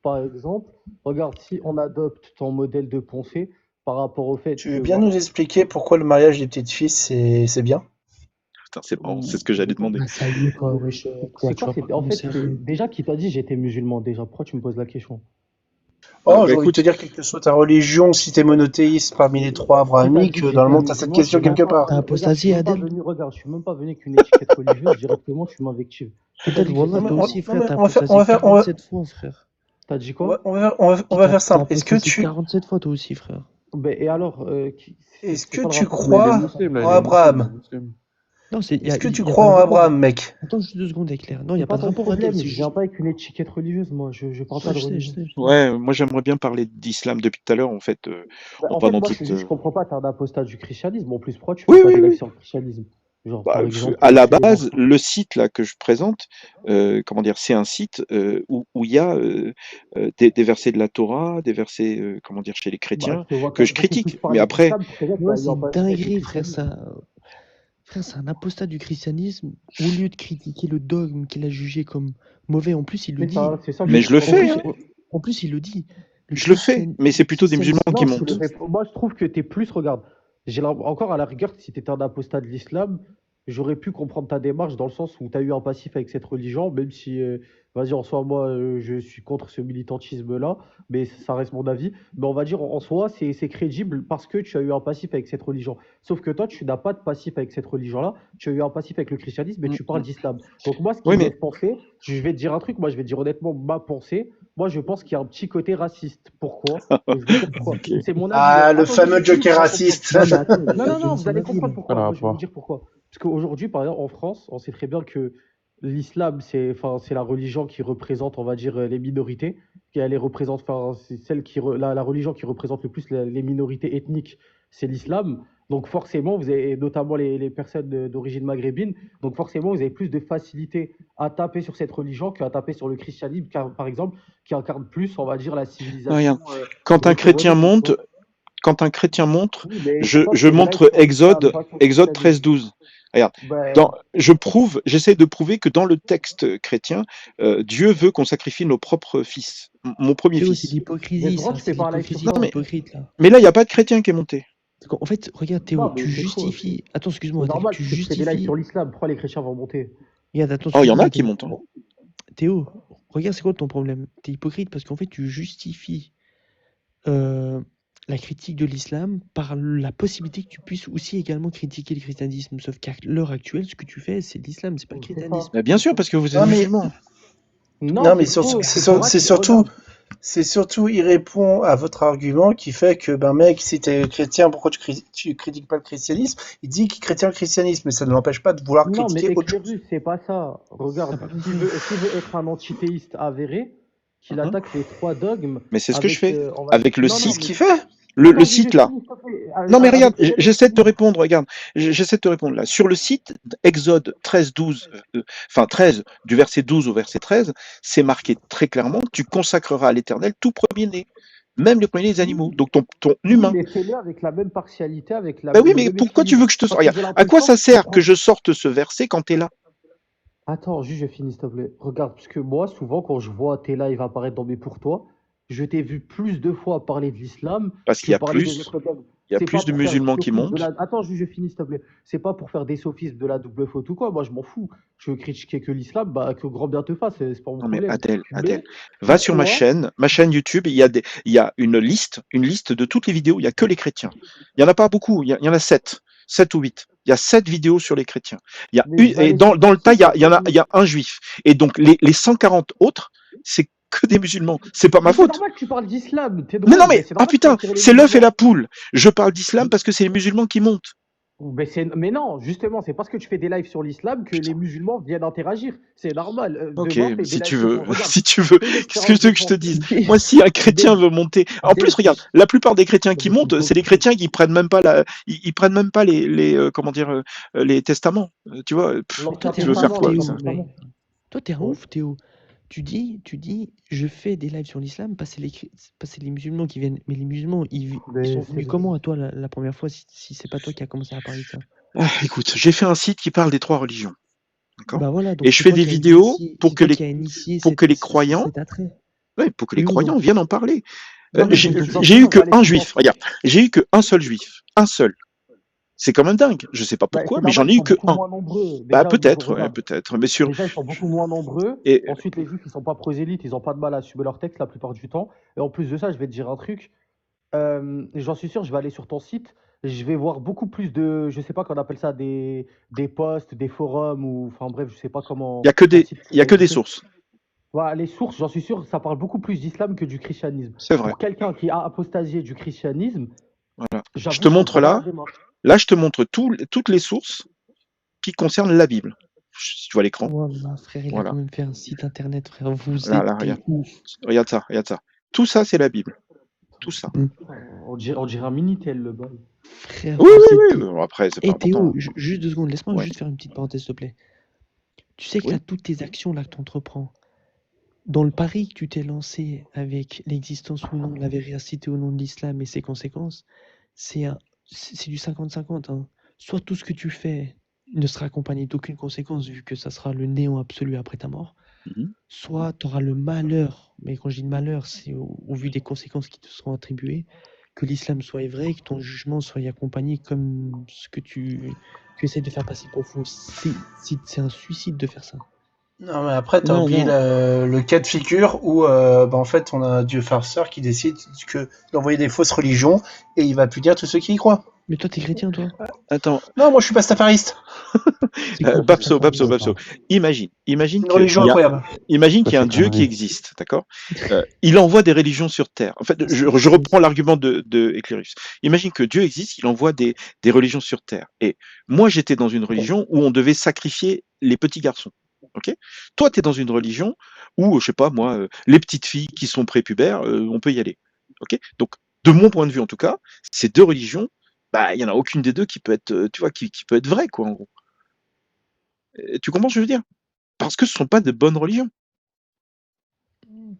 F: Par exemple, regarde, si on adopte ton modèle de pensée par rapport au fait
C: Tu veux
F: que
C: bien nous
F: voilà,
C: expliquer pourquoi le mariage des petites filles, c'est bien?
A: Putain, c'est marrant, c'est ce que j'allais demander.
E: Ah, ça y est, quoi,
F: mais
E: wesh,
F: c'est
E: Claire, tu
F: quoi?
E: vas pas
F: C'est en fait
E: commencer à
F: c'est
E: me...
F: déjà qui t'a dit j'étais musulman déjà. Pourquoi tu me poses la question?
C: Oh,
A: Bah
C: j'ai envie de te
A: écoute,
C: dire, quelle que soit ta religion, si t'es monothéiste parmi les trois
F: Qui t'a dit
C: abrahamiques,
F: que j'étais
C: normalement, t'as cette
F: musulman? Je
C: question
F: suis même
C: quelque
F: pas.
C: part.
E: T'as
F: Regarde, je suis
E: apostasie,
F: même pas
E: Adèle?
F: venu. Regarde, je suis même pas venu avec une étiquette religieuse. Directement, tu m'invectives. Qui t'a
E: Adèle,
F: dit que j'étais
E: voilà,
C: Non, mais
E: toi aussi,
F: musulman?
C: non,
E: frère,
C: mais
E: t'as
C: on
E: apostasie
C: va faire,
E: 47 fois, frère.
F: T'as dit quoi?
C: on
E: Dis,
C: va
E: T'as
C: faire
E: t'as
C: simple.
E: apostasie 47 fois, toi aussi, frère.
F: Ben, et alors,
C: Est-ce
F: c'est
C: que
F: quoi le
C: tu
F: rapport
D: Mais il est
F: avec
C: crois
D: musulman, là,
C: en
D: il est musulman, il est
C: Abraham?
D: musulman.
E: Non,
C: Est-ce que tu
E: y a pas
C: crois
E: de
C: en
E: rapport.
C: Abraham, mec?
E: Attends juste 2 secondes, Claire. Non, il n'y
F: c'est
E: a pas
F: pas
E: de
F: ton
E: rapport, Adèle,
F: problème.
E: c'est
F: Je viens
E: juste.
F: pas avec une étiquette religieuse, moi. Je parle pas
E: Ça,
F: de
E: je sais,
F: religion.
E: je sais.
A: ouais, moi j'aimerais bien parler d'islam depuis tout à l'heure. En fait,
F: Ben,
A: on
F: en
A: va
F: fait,
A: dans
F: moi, je,
A: toute.
F: je comprends pas. T'es un apostat du christianisme. En plus, pourquoi tu
A: Oui,
F: fais pas
A: oui,
F: des lives
A: oui.
F: sur le christianisme? Genre,
A: Bah,
F: par exemple,
A: à la
F: sur les
A: base,
F: enfants.
A: le site là que je présente, comment dire, c'est un site où il y a des versets de la Torah, des versets, comment dire, chez les
F: Bah,
A: chrétiens
F: je te vois
A: que je
F: beaucoup plus
A: critique. Mais
F: parler
A: après,
F: d'islam. Très bien, tu
E: Ouais,
F: as eu
E: c'est
F: un
E: une
F: passif avec le
E: dinguerie, frère,
F: christianisme.
E: ça. Frère, c'est un apostat du christianisme. Au lieu de critiquer le dogme qu'il a jugé comme mauvais, en plus, il le
F: Mais
E: dit.
F: c'est ça que je
A: mais je le
F: comprends
E: En
F: pas.
A: fais,
E: plus,
A: hein,
E: en plus, il le dit.
A: je le fais. Mais
E: Le
A: c'est plutôt des musulmans
E: christianisme
A: qui
F: Non, tu le
A: montent.
F: fais pas. Moi, je trouve que tu es plus, regarde, encore à la rigueur, si tu étais un apostat de l'islam, j'aurais pu comprendre ta démarche dans le sens où tu as eu un passif avec cette religion, même si vas-y, en soi, moi, je suis contre ce militantisme-là, mais ça reste mon avis. Mais on va dire, en soi, c'est crédible parce que tu as eu un passif avec cette religion. Sauf que toi, tu n'as pas de passif avec cette religion-là, tu as eu un passif avec le christianisme, mais
A: Mm,
F: tu parles
A: mm.
F: d'islam. Donc moi, ce qui
A: Oui,
F: me
A: mais
F: laisse penser, je vais te dire un truc, moi, je vais te dire honnêtement ma pensée. Moi, je pense qu'il y a un petit côté raciste. Pourquoi? Et je vais dire pourquoi.
A: ok.
F: C'est mon avis, hein.
C: Ah, le
F: Attends, juste
C: fameux
F: une minute,
C: joker
F: tu vas comprendre.
C: raciste.
E: Non, mais attends,
F: Non, non, non,
E: donne
F: vous
E: son
F: allez
E: avis,
F: comprendre
E: là.
F: pourquoi.
D: Pas le
F: Moi, je vais vous
D: rapport.
F: dire pourquoi. Parce qu'aujourd'hui, par exemple, en France, on sait très bien que l'islam, c'est la religion qui représente, on va dire, les minorités. Elle les représente, enfin, c'est celle la religion qui représente le plus les minorités ethniques, c'est l'islam. Donc forcément, vous avez notamment les personnes d'origine maghrébine. Donc forcément, vous avez plus de facilité à taper sur cette religion qu'à taper sur le christianisme, par exemple, qui incarne plus, on va dire, la civilisation
A: Regarde, quand un chrétien
F: gréco-romaine, tu
A: monte,
F: vois.
A: quand un chrétien montre,
F: Oui, mais
A: je,
F: pourquoi tu
A: je
F: fais des lives
A: montre
F: sur l'islam, pas sur le
A: Exode
F: christianisme?
A: 13-12. Regarde,
F: Ben,
A: j'essaie de prouver que dans le texte chrétien, Dieu veut qu'on sacrifie nos propres fils. Mon premier
E: Théo, c'est
A: fils.
E: de
F: mais
E: l'hypocrisie,
F: pourquoi
E: ça.
F: tu
E: C'est
F: fais
E: de
F: pas un live sur
E: l'hypocrisie,
A: Non,
F: ça?
E: t'es
A: mais,
E: hypocrite, là.
A: mais là, il n'y a pas de chrétien qui est monté.
E: En fait, regarde, Théo,
F: Non, mais
E: tu
F: c'est quoi?
E: justifies. Attends, excuse-moi,
F: C'est
E: Adèle.
F: normal
E: Tu
F: parce que tu fais des lives sur
E: justifies.
F: l'islam. Pourquoi les chrétiens vont monter?
E: Regarde, attends,
A: Oh, il y en
E: excuse-moi,
A: a qui
E: Adèle.
A: montent. Hein.
E: Théo, regarde, c'est quoi ton problème? T'es hypocrite parce qu'en fait, tu justifies euh, la critique de l'islam par la possibilité que tu puisses aussi également critiquer le christianisme. Sauf qu'à l'heure actuelle, ce que tu fais, c'est l'islam, c'est pas le
F: C'est ça.
E: christianisme.
A: Bah, bien sûr, parce que vous êtes
C: Non, mais,
A: musulman.
F: Non,
C: non, mais
F: c'est faux.
C: c'est
F: C'est Torah qui regarde.
C: surtout, il répond à votre argument qui fait que, ben, mec, si t'es chrétien, pourquoi tu critiques pas le christianisme? Il dit qu'il critique le christianisme, mais ça ne l'empêche pas de vouloir
F: Non, mais
C: critiquer autre chose.
F: Éclairus, c'est pas ça.
E: T'as
F: Regarde,
E: pas
F: s'il
E: compris.
F: veut être un antithéiste avéré, qu'il
A: Hein.
F: attaque les trois dogmes
A: Mais c'est ce que je
F: avec,
A: fais.
F: on va dire...
A: Avec le
F: Non,
C: C'est
F: non,
C: ce
A: site.
F: mais...
C: qu'il fait.
A: Le
F: Attends, juste, je
A: site là.
F: finis, s'il te plaît.
A: Non mais regarde,
F: Avec Éclairus,
A: j'essaie de te
F: finis.
A: répondre, regarde, j'essaie de te répondre là. Sur le site Exode 13-12, enfin 13, du verset 12 au verset 13, c'est marqué très clairement, tu consacreras à l'Éternel tout premier-né, même les premiers-nés des animaux,
F: Oui,
A: donc ton
F: oui,
A: humain.
F: mais fais-le avec la même partialité, avec
A: Ben oui,
F: le
A: mais
F: même
A: pourquoi tu
F: équilibre.
A: veux que je te...
F: Parce que
A: Regarde,
F: j'ai
A: à quoi
F: l'impression
A: ça
F: que tu
A: sert que
F: prends...
A: je sorte ce verset quand t'es là?
F: Attends, juste je finis, s'il te plaît. Regarde, parce que moi, souvent, quand je vois tes lives apparaître dans mes pour toi, je t'ai vu plus de fois parler de l'islam
A: Parce qu'il
F: que parler des autres dogmes.
A: y a
F: C'est pas
A: plus de
F: pour faire des
A: musulmans qui
F: sophismes de
A: montent.
F: la... Attends, juste je finis, s'il te plaît. C'est pas pour faire des sophismes de la double faute ou quoi. Moi, je m'en fous. Je veux critiquer que l'islam, bah, que grand bien te fasse, c'est pas mon
A: Non mais
F: problème.
A: Adèle,
F: Mais
A: va sur ma
F: pourquoi?
A: chaîne YouTube, il y a une liste de toutes les vidéos, il y a que les chrétiens. Il y en a pas beaucoup, il y en a 7 ou 8. Il y a 7 vidéos sur les chrétiens. Il y a
F: Mais
A: une,
F: je vais
A: et
F: aller sur
A: dans
F: ton
A: le tas,
F: site,
A: il y a un juif. Et donc les 140 autres, c'est que des musulmans. C'est pas ma
F: Mais c'est
A: faute.
F: normal que tu parles d'islam, t'es
A: Mais non
F: drôle, mais
A: mais,
F: c'est
A: ah
F: normal que tu vas
A: putain,
F: tirer les
A: c'est l'œuf et
F: musulmans.
A: la poule. Je parle d'islam parce que c'est les musulmans qui montent.
F: Mais non, justement, c'est parce que tu fais des lives sur l'islam que les
A: Putain.
F: musulmans viennent interagir. C'est normal.
A: Ok,
F: Demain, fais des
A: si
F: lives
A: tu
F: sur
A: veux,
F: ton... Regarde,
A: si tu veux,
F: fais une
A: qu'est-ce que
F: expérience
A: tu
F: de
A: veux que je te
F: pensée.
A: dise? Moi, si un chrétien
F: Dès,
A: veut monter, en plus,
F: dès,
A: regarde, la plupart des chrétiens
F: non,
A: qui
F: mais c'est
A: montent, c'est les
F: beaucoup.
A: chrétiens qui prennent même pas ils prennent même pas comment dire, les testaments. Tu vois,
E: Mais toi,
F: L'Ancien
E: t'es
A: tu
E: un
A: veux faire
E: ouf,
F: Testament,
A: quoi avec
F: l'Ancien
A: ça?
E: Théo,
F: Testament.
E: mais toi, t'es un
F: Ouais.
E: ouf, Théo. Tu dis, je fais des lives sur l'islam parce que parce que c'est les musulmans qui viennent. Mais les musulmans, ils sont
F: Mais
E: venus comment à toi la première fois si c'est pas toi qui a commencé à parler de ça?
A: Ah, écoute, j'ai fait un site qui parle des 3 religions, d'accord?
E: Bah voilà,
A: Et
E: donc
A: je
E: c'est
A: fais
E: toi
A: des
E: qui as
A: vidéos
E: initié, c'est toi qui as initié
A: pour que les
E: cet
A: croyants,
E: attrait.
A: ouais, pour que les
E: Oui ou non?
A: croyants viennent en parler.
F: non, mais
A: J'ai
F: de toute
A: j'ai
F: façon,
A: eu
F: on
A: que
F: va aller
A: un
F: sur ton
A: juif.
F: site.
A: Regarde, j'ai eu que un seul juif, un seul. C'est quand même dingue. Je sais pas
F: Bah,
A: pourquoi,
F: c'est
A: mais
F: normal,
A: j'en ai
F: ils
A: eu
F: sont
A: que
F: beaucoup
A: un.
F: moins nombreux.
A: Bah
F: Déjà,
A: peut-être, ouais,
F: regarde,
A: peut-être. Mais sur,
F: déjà, ils sont beaucoup moins nombreux.
A: et
F: Ensuite, les juifs, ils sont pas prosélytes, ils ont pas de mal à assumer leur texte la plupart du temps. Et en plus de ça, je vais te dire un truc. J'en suis sûr, je vais aller sur ton site, je vais voir beaucoup plus de, je sais pas qu'on appelle ça des posts, des forums, ou enfin bref, je sais pas
A: il y a
F: comment
A: que
F: ton
A: des,
F: site
A: il y a
F: pourrait
A: que des
F: exister.
A: sources.
F: Voilà, les sources, j'en suis sûr, ça parle beaucoup plus d'islam que du christianisme.
A: C'est vrai.
F: Pour quelqu'un qui a apostasié du christianisme,
A: Voilà. Je
F: j'avoue,
A: te
F: je
A: montre
F: comprends pas la
A: là.
F: démarche.
A: Là, je te montre toutes les sources qui concernent la Bible. Si tu vois l'écran.
E: Voilà, frère, il a quand
A: Voilà.
E: même fait un site internet, frère. Vous
A: Là,
E: êtes des
A: regarde.
E: ouf.
A: Regarde ça, regarde ça. Tout ça, c'est la Bible. Tout ça.
F: On dirait un Minitel, le bail.
E: Frère,
A: Oui,
E: vous
A: oui,
E: êtes
A: oui.
E: des...
A: Bon, après, c'est pas
E: Eh Théo,
A: important.
E: juste 2 secondes, laisse-moi
A: Ouais.
E: juste faire une petite parenthèse, s'il te plaît. Tu sais que là,
A: Oui.
E: toutes tes actions là que tu entreprends, dans le pari que tu t'es lancé avec l'existence ou non, la véracité ou non de l'islam et ses conséquences, c'est du 50-50, hein. Soit tout ce que tu fais ne sera accompagné d'aucune conséquence, vu que ça sera le néant absolu après ta mort,
A: Mhm.
E: soit tu auras le malheur, mais quand je dis le malheur, c'est au vu des conséquences qui te seront attribuées, que l'islam soit vrai et que ton jugement soit accompagné comme ce que tu essaies de faire passer pour faux. C'est un suicide de faire ça.
C: Non, mais après, t'as
E: Non,
C: oublié
E: non.
C: le cas de figure où, en fait, on a un dieu farceur qui décide d'envoyer des fausses religions et il va punir tous ceux qui y croient.
E: Mais toi, t'es chrétien, toi?
A: Attends,
C: Non, moi, je suis pastafariste.
E: C'est quoi
A: Babso,
E: Pastafarisme?
C: Une
A: qu'il
C: religion
A: y a,
C: incroyable.
A: imagine
D: Ça,
A: qu'il y a
D: c'est
A: un Dieu qui
D: connerie.
A: existe, d'accord? Il envoie des religions sur Terre. En fait, je reprends l'argument de Éclairus. Imagine que Dieu existe, il envoie des religions sur Terre. Et moi, j'étais dans une religion où on devait sacrifier les petits garçons. Ok? Toi, tu es dans une religion où, je sais pas moi, les petites filles qui sont prépubères, on peut y aller. Ok? Donc, de mon point de vue en tout cas, ces deux religions, bah, il y en a aucune des deux qui peut être, tu vois, qui peut être vraie, quoi, en gros. Tu comprends ce que je veux dire? Parce que ce sont pas de bonnes religions.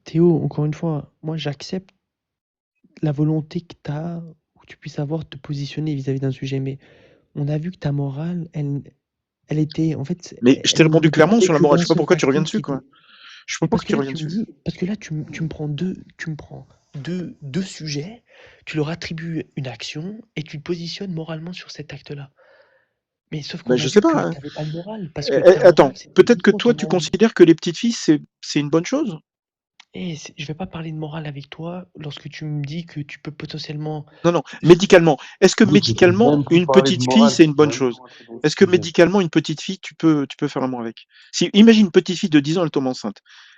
E: Théo, encore une fois, moi, j'accepte la volonté que tu as, ou que tu puisses avoir de te positionner vis-à-vis d'un sujet, mais on a vu que ta morale, elle était, en fait,
A: Mais je t'ai
E: elle
A: répondu
E: ne
A: clairement
E: dépendait
A: sur la
E: que
A: morale. Je
E: d'un
A: sais pas
E: seul
A: pourquoi tu reviens
E: facteur
A: dessus,
E: qui était.
A: quoi. Je sais pas
E: Mais
A: pourquoi tu reviens dessus.
E: parce que là, tu me prends deux sujets, tu leur attribues une action et tu te positionnes moralement sur cet acte-là. Mais sauf
A: Ben,
E: qu'on a
A: je sais
E: vu que
A: pas,
E: tu
A: hein.
E: n'avais pas de morale, parce que ta
A: Attends,
E: morale, c'était
A: peut-être que
E: uniquement
A: toi,
E: ton
A: tu
E: envie.
A: considères que les petites filles, c'est une bonne chose?
E: Je vais pas parler de morale avec toi lorsque tu me dis que tu peux potentiellement.
A: Non, non. Médicalement. Est-ce que
D: Écoute, j'écoute
A: médicalement,
D: même plus
A: une
D: parler de
A: petite fille,
D: morale,
A: c'est une
D: tu
A: bonne
D: vas même
A: chose?
D: pas rentrer dans le
A: Est-ce que
D: sujet.
A: médicalement, une petite fille, tu peux faire l'amour avec? Si, imagine une petite fille de 10 ans, elle tombe enceinte.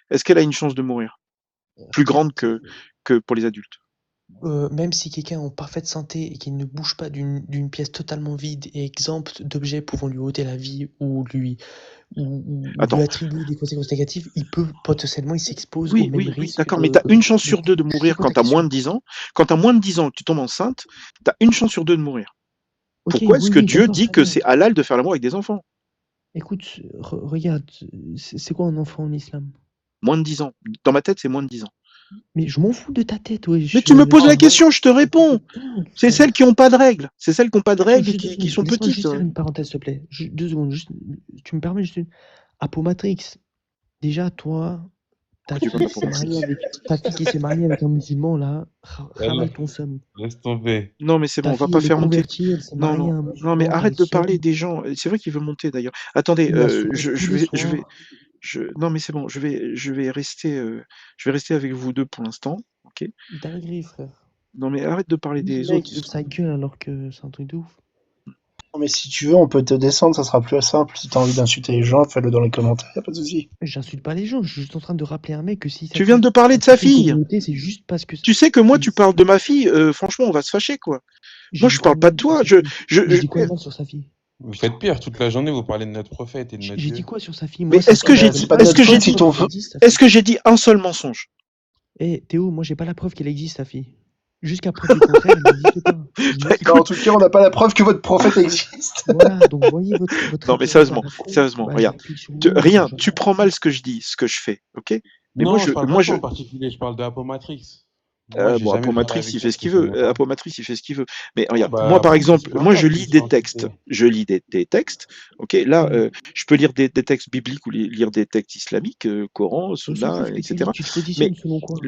A: Est-ce qu'elle a une chance de mourir? Plus
E: Regarde,
A: grande que pour les adultes.
E: même si quelqu'un est en parfaite santé et qu'il ne bouge pas d'une pièce totalement vide et exempte d'objets pouvant lui ôter la vie ou lui
A: Attends.
E: attribuer des conséquences négatives, il s'expose au
A: Oui,
E: même
A: oui, oui,
E: risque
A: d'accord, mais tu as une chance
E: de.
A: sur deux de
E: C'est
A: mourir
E: quoi
A: quand
E: ta
A: tu as moins
E: question?
A: de 10 ans. Quand tu as moins de 10 ans et que tu tombes enceinte, tu as une chance sur deux de mourir.
E: Ok,
A: Pourquoi est-ce
E: oui,
A: que
E: oui,
A: Dieu
E: d'accord,
A: dit
E: très
A: que
E: bien.
A: c'est halal de faire l'amour avec des enfants?
E: Écoute, regarde, c'est quoi un enfant en islam?
A: Moins de 10 ans. Dans ma tête, c'est moins de 10 ans.
E: Mais je m'en fous de ta tête, ouais.
A: Mais tu me poses la
D: Non,
A: question, je te réponds.
E: Putain,
A: C'est celles qui n'ont pas de règles. C'est celles qui n'ont pas de
E: Attends,
A: règles et
E: juste 2
A: qui
E: secondes.
A: sont
E: Laisse-moi
A: petites.
E: juste faire une parenthèse, s'il te plaît. 2 secondes, juste, tu me permets juste une. Apomatrix, déjà, toi, ta
A: Pourquoi tu veux
E: fille
A: pas
E: qui
A: pour
E: s'est mariée avec un musulman, là,
D: voilà,
E: râle ton seum.
D: laisse tomber.
A: Non, mais c'est bon,
E: Ta
A: on va
E: fille,
A: pas
E: elle est
A: faire monter.
E: convertie, elle s'est
A: Non,
E: mariée
A: non,
E: à un
A: non, mais
E: musulman, t'as le
A: arrête de parler
E: seum.
A: des gens. C'est vrai qu'il veut monter d'ailleurs. Attendez,
E: Il la saoule tous les soirs.
A: non, mais c'est bon. Je vais rester avec vous deux pour l'instant. Ok.
E: Dinguerie, frère.
A: Non, mais arrête de parler
E: Lui, le
A: des
E: mec,
A: autres.
E: il ouvre sa gueule alors que c'est un truc de ouf.
C: Non, mais si tu veux, on peut te descendre, ça sera plus simple. Si t'as envie d'insulter les gens, fais-le dans les commentaires, y a pas de souci.
E: J'insulte pas les gens, je suis juste en train de rappeler à un mec que si sa
A: Tu viens
E: fille
A: de parler de sa
E: insulte une
A: fille.
E: communauté, c'est juste parce que.
A: Tu sais que moi,
E: Mais
A: tu parles de ma fille. Franchement, on va se fâcher, quoi.
E: j'ai
A: Moi,
E: dit
A: je
E: quoi
A: parle
E: de
A: pas
E: mal
A: de
E: sur
A: toi.
E: sa fille? J'ai dit quoi de
A: Mais
E: mal sur sa fille?
D: Vous faites pire, toute la journée, vous parlez de notre prophète et de notre
E: J'ai dit
D: Dieu.
E: quoi sur sa fille? Moi,
A: est-ce que j'ai
C: C'est
A: dit,
C: pas de notre faute si ton
A: est-ce que j'ai dit un seul mensonge?
E: Eh, Théo, moi, j'ai pas la preuve qu'elle existe, sa fille. Jusqu'à preuve du contraire, elle n'existe pas.
C: Bah, en tout cas, on n'a pas la preuve que votre prophète existe.
E: Voilà, donc voyez votre
A: Non, mais
E: référence à la con,
A: sérieusement,
E: bah, je
A: regarde.
E: l'applique sur moi,
A: Rien,
E: j'en ai
A: tu
E: rien à
A: prends mal
E: foutre.
A: ce que je dis, ce que je fais, ok? Mais
D: Non, je parle pas de toi en particulier, je parle de Apomatrix. Moi, j'ai
A: bon,
D: jamais parlé
A: Apomatrix,
D: avec
A: il
D: toi,
A: fait
D: je
A: ce
D: te
A: qu'il
D: connais
A: veut.
D: pas.
A: Apomatrix, il fait ce qu'il veut. Mais
D: Non,
A: regarde,
D: bah,
A: moi, par
D: Apomatrix,
A: exemple,
D: peu
A: moi, je
D: importe,
A: lis
D: dis
A: des
D: en
A: textes.
D: vérité.
A: Je lis des textes, ok? Là,
D: Oui.
A: je peux lire des textes bibliques ou lire des textes islamiques, Coran,
E: On s'en
A: Sunna,
E: fout ce que tu
A: etc.
E: lis, tu te
A: Mais,
E: positionnes selon quoi?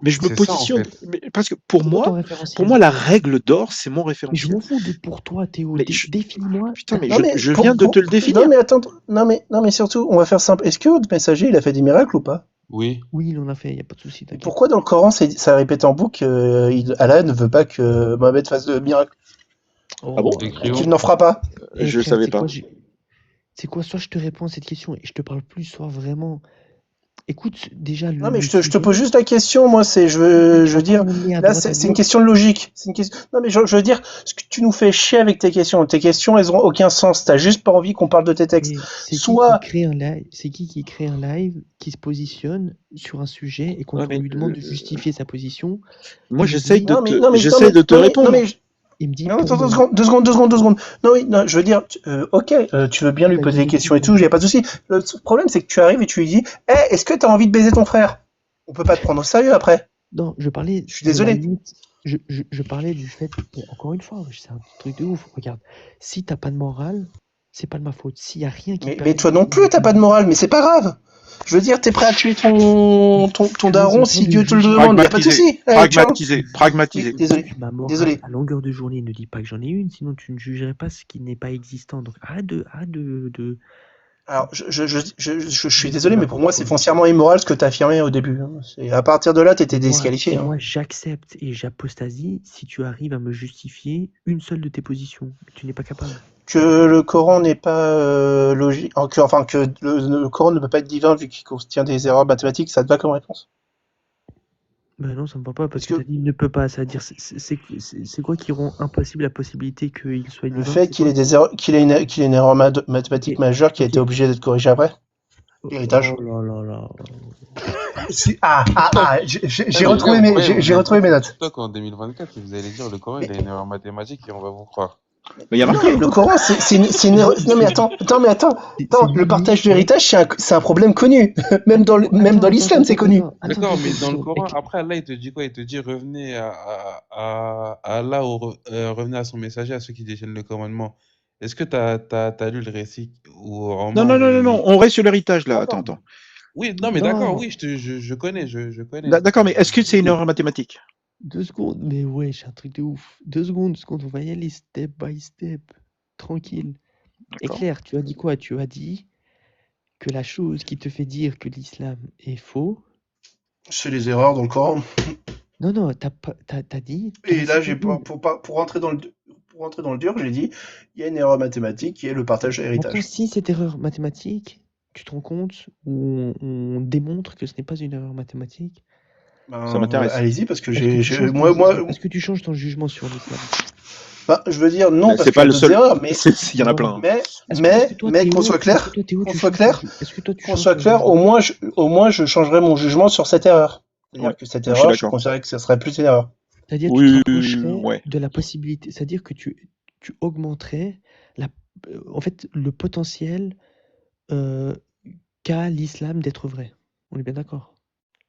A: mais je me
D: C'est ça, en
A: positionne,
D: fait.
A: parce que pour
E: C'est quoi ton
A: moi,
E: référentiel?
A: la règle d'or, c'est mon
E: Mais je
A: référentiel.
E: m'en fous de pour toi, Théo.
A: Mais
E: Définis-moi
A: putain, mais
C: Non, mais
A: je viens de te le définir.
C: Non, mais attends, non, mais surtout, on va faire simple. Est-ce que votre messager, il a fait des miracles ou pas?
D: Oui.
E: Oui, il en a fait, y a pas de souci,
C: Et
E: t'inquiète.
C: pourquoi dans le Coran, ça répète en boucle Allah ne veut pas que Mohamed fasse de miracles?
A: Ah bon?
E: Oh là
D: Écrit
E: là.
C: Qu'il n'en fera pas?
E: Eh
A: Je le
E: frère,
A: savais pas.
E: c'est quoi, soit je te réponds à cette question et je te parle plus, soit vraiment. Écoute, déjà,
C: Non, mais
E: le
C: je te
E: sujet,
C: pose juste la question, moi,
E: tu
C: je
E: vas
C: veux
E: pas
C: dire,
E: m'emmener à
C: là,
E: droite à
C: c'est une
E: gauche.
C: question de logique. C'est une question, non, mais je veux dire, ce que tu nous fais chier avec tes questions. Tes questions, elles ont aucun sens. T'as juste pas envie qu'on parle de tes textes.
E: Et c'est qui
C: Soit,
E: crée un live, qui se positionne sur un sujet et quand
A: Ouais,
E: on
A: mais,
E: lui demande de justifier sa position,
A: moi,
E: il me
A: j'essaye
E: dit,
A: de
C: non, mais,
A: te répondre.
E: il me dit
C: non,
E: pour
C: attends,
E: moi.
C: 2 secondes. Non, oui, non, je veux dire, ok, tu veux bien lui
E: T'as
C: poser
E: dit
C: des
E: de
C: questions et
E: suite,
C: tout, y a pas de souci. Le problème, c'est que tu arrives et tu lui dis, est-ce que t'as envie de baiser ton frère? On peut pas te prendre au sérieux après.
E: Non, je parlais
C: Je suis
E: de la
C: désolé.
E: limite. Je parlais du fait, encore une fois, c'est un truc de ouf. Regarde, si t'as pas de morale, c'est pas de ma faute. S'il y a rien qui te
C: Mais
E: permet
C: toi
E: de
C: non plus,
E: défendre
C: t'as
E: ta
C: pas de
E: vie,
C: morale, mais c'est pas grave. Je veux dire, t'es prêt à tuer ton
E: tu es
C: daron
E: en train
C: si
E: de
C: Dieu te le
E: juger.
C: demande, y a pas de souci. Allez, ciao. Oui,
E: Je
C: désolé.
E: juge ma morale
C: Désolé.
E: à longueur de journée. Ne dis pas que j'en ai une, sinon tu ne jugerais pas ce qui n'est pas existant. Donc arrête de
C: Alors, je suis désolé, mais pour moi, c'est foncièrement immoral ce que tu as affirmé au début. À partir de là, tu étais disqualifié.
E: Moi, j'accepte et j'apostasie si tu arrives à me justifier une seule de tes positions. Mais tu n'es pas capable.
C: Que le Coran n'est pas logique, enfin que le Coran ne peut pas être divin vu qu'il contient des erreurs mathématiques, ça te va comme réponse?
E: Ben non, ça me va pas parce que t'as dit il ne peut pas. C'est-à-dire, c'est quoi qui rend impossible la possibilité qu'il soit divin?
C: Le fait qu'il ait des erreurs, qu'il ait une erreur mathématique majeure qui a été obligée d'être corrigée après? L'héritage.
E: Oh là là là.
C: J'ai retrouvé mes notes.
D: TikTok en 2024, vous allez dire le Coran il a une erreur mathématique et on va vous croire.
A: Mais il y a marqué.
C: Le Coran, c'est une erreur. Non mais attends. Le partage de l'héritage, c'est un problème connu. Même dans l'islam, c'est connu.
D: D'accord, mais dans le Coran, après Allah, il te dit quoi? Il te dit revenez à Allah ou revenez à son messager, à ceux qui détiennent le commandement. Est-ce que t'as lu le récit ou
A: Non, on reste sur l'héritage là. Attends.
D: Oui, non, mais d'accord, oui, je connais, je connais.
A: D'accord, mais est-ce que c'est une erreur mathématique?
E: 2 secondes, mais ouais, c'est un truc de ouf. 2 secondes, on va y aller step by step, tranquille. Et Claire, tu as dit quoi? Tu as dit que la chose qui te fait dire que l'islam est faux.
C: C'est les erreurs dans le Coran.
E: Non, t'as dit.
C: Et là, pour rentrer dans le dur, j'ai dit, il y a une erreur mathématique qui est le partage de l'héritage.
E: Maintenant, si cette erreur mathématique, tu te rends compte ou on démontre que ce n'est pas une erreur mathématique?
A: Ça m'intéresse.
C: Allez-y, parce que
E: Est-ce que tu changes ton jugement sur l'islam?
C: Je veux dire non, parce
A: c'est pas le seul.
C: Erreurs, mais
A: il y en a plein.
C: Mais qu'on soit clair, au moins je changerai mon jugement sur cette erreur. C'est-à-dire que cette erreur, je considérais que ce serait plus une erreur.
E: C'est-à-dire que tu t'approcherais de la possibilité, c'est-à-dire que tu augmenterais en fait le potentiel qu'a l'islam d'être vrai. On est bien d'accord?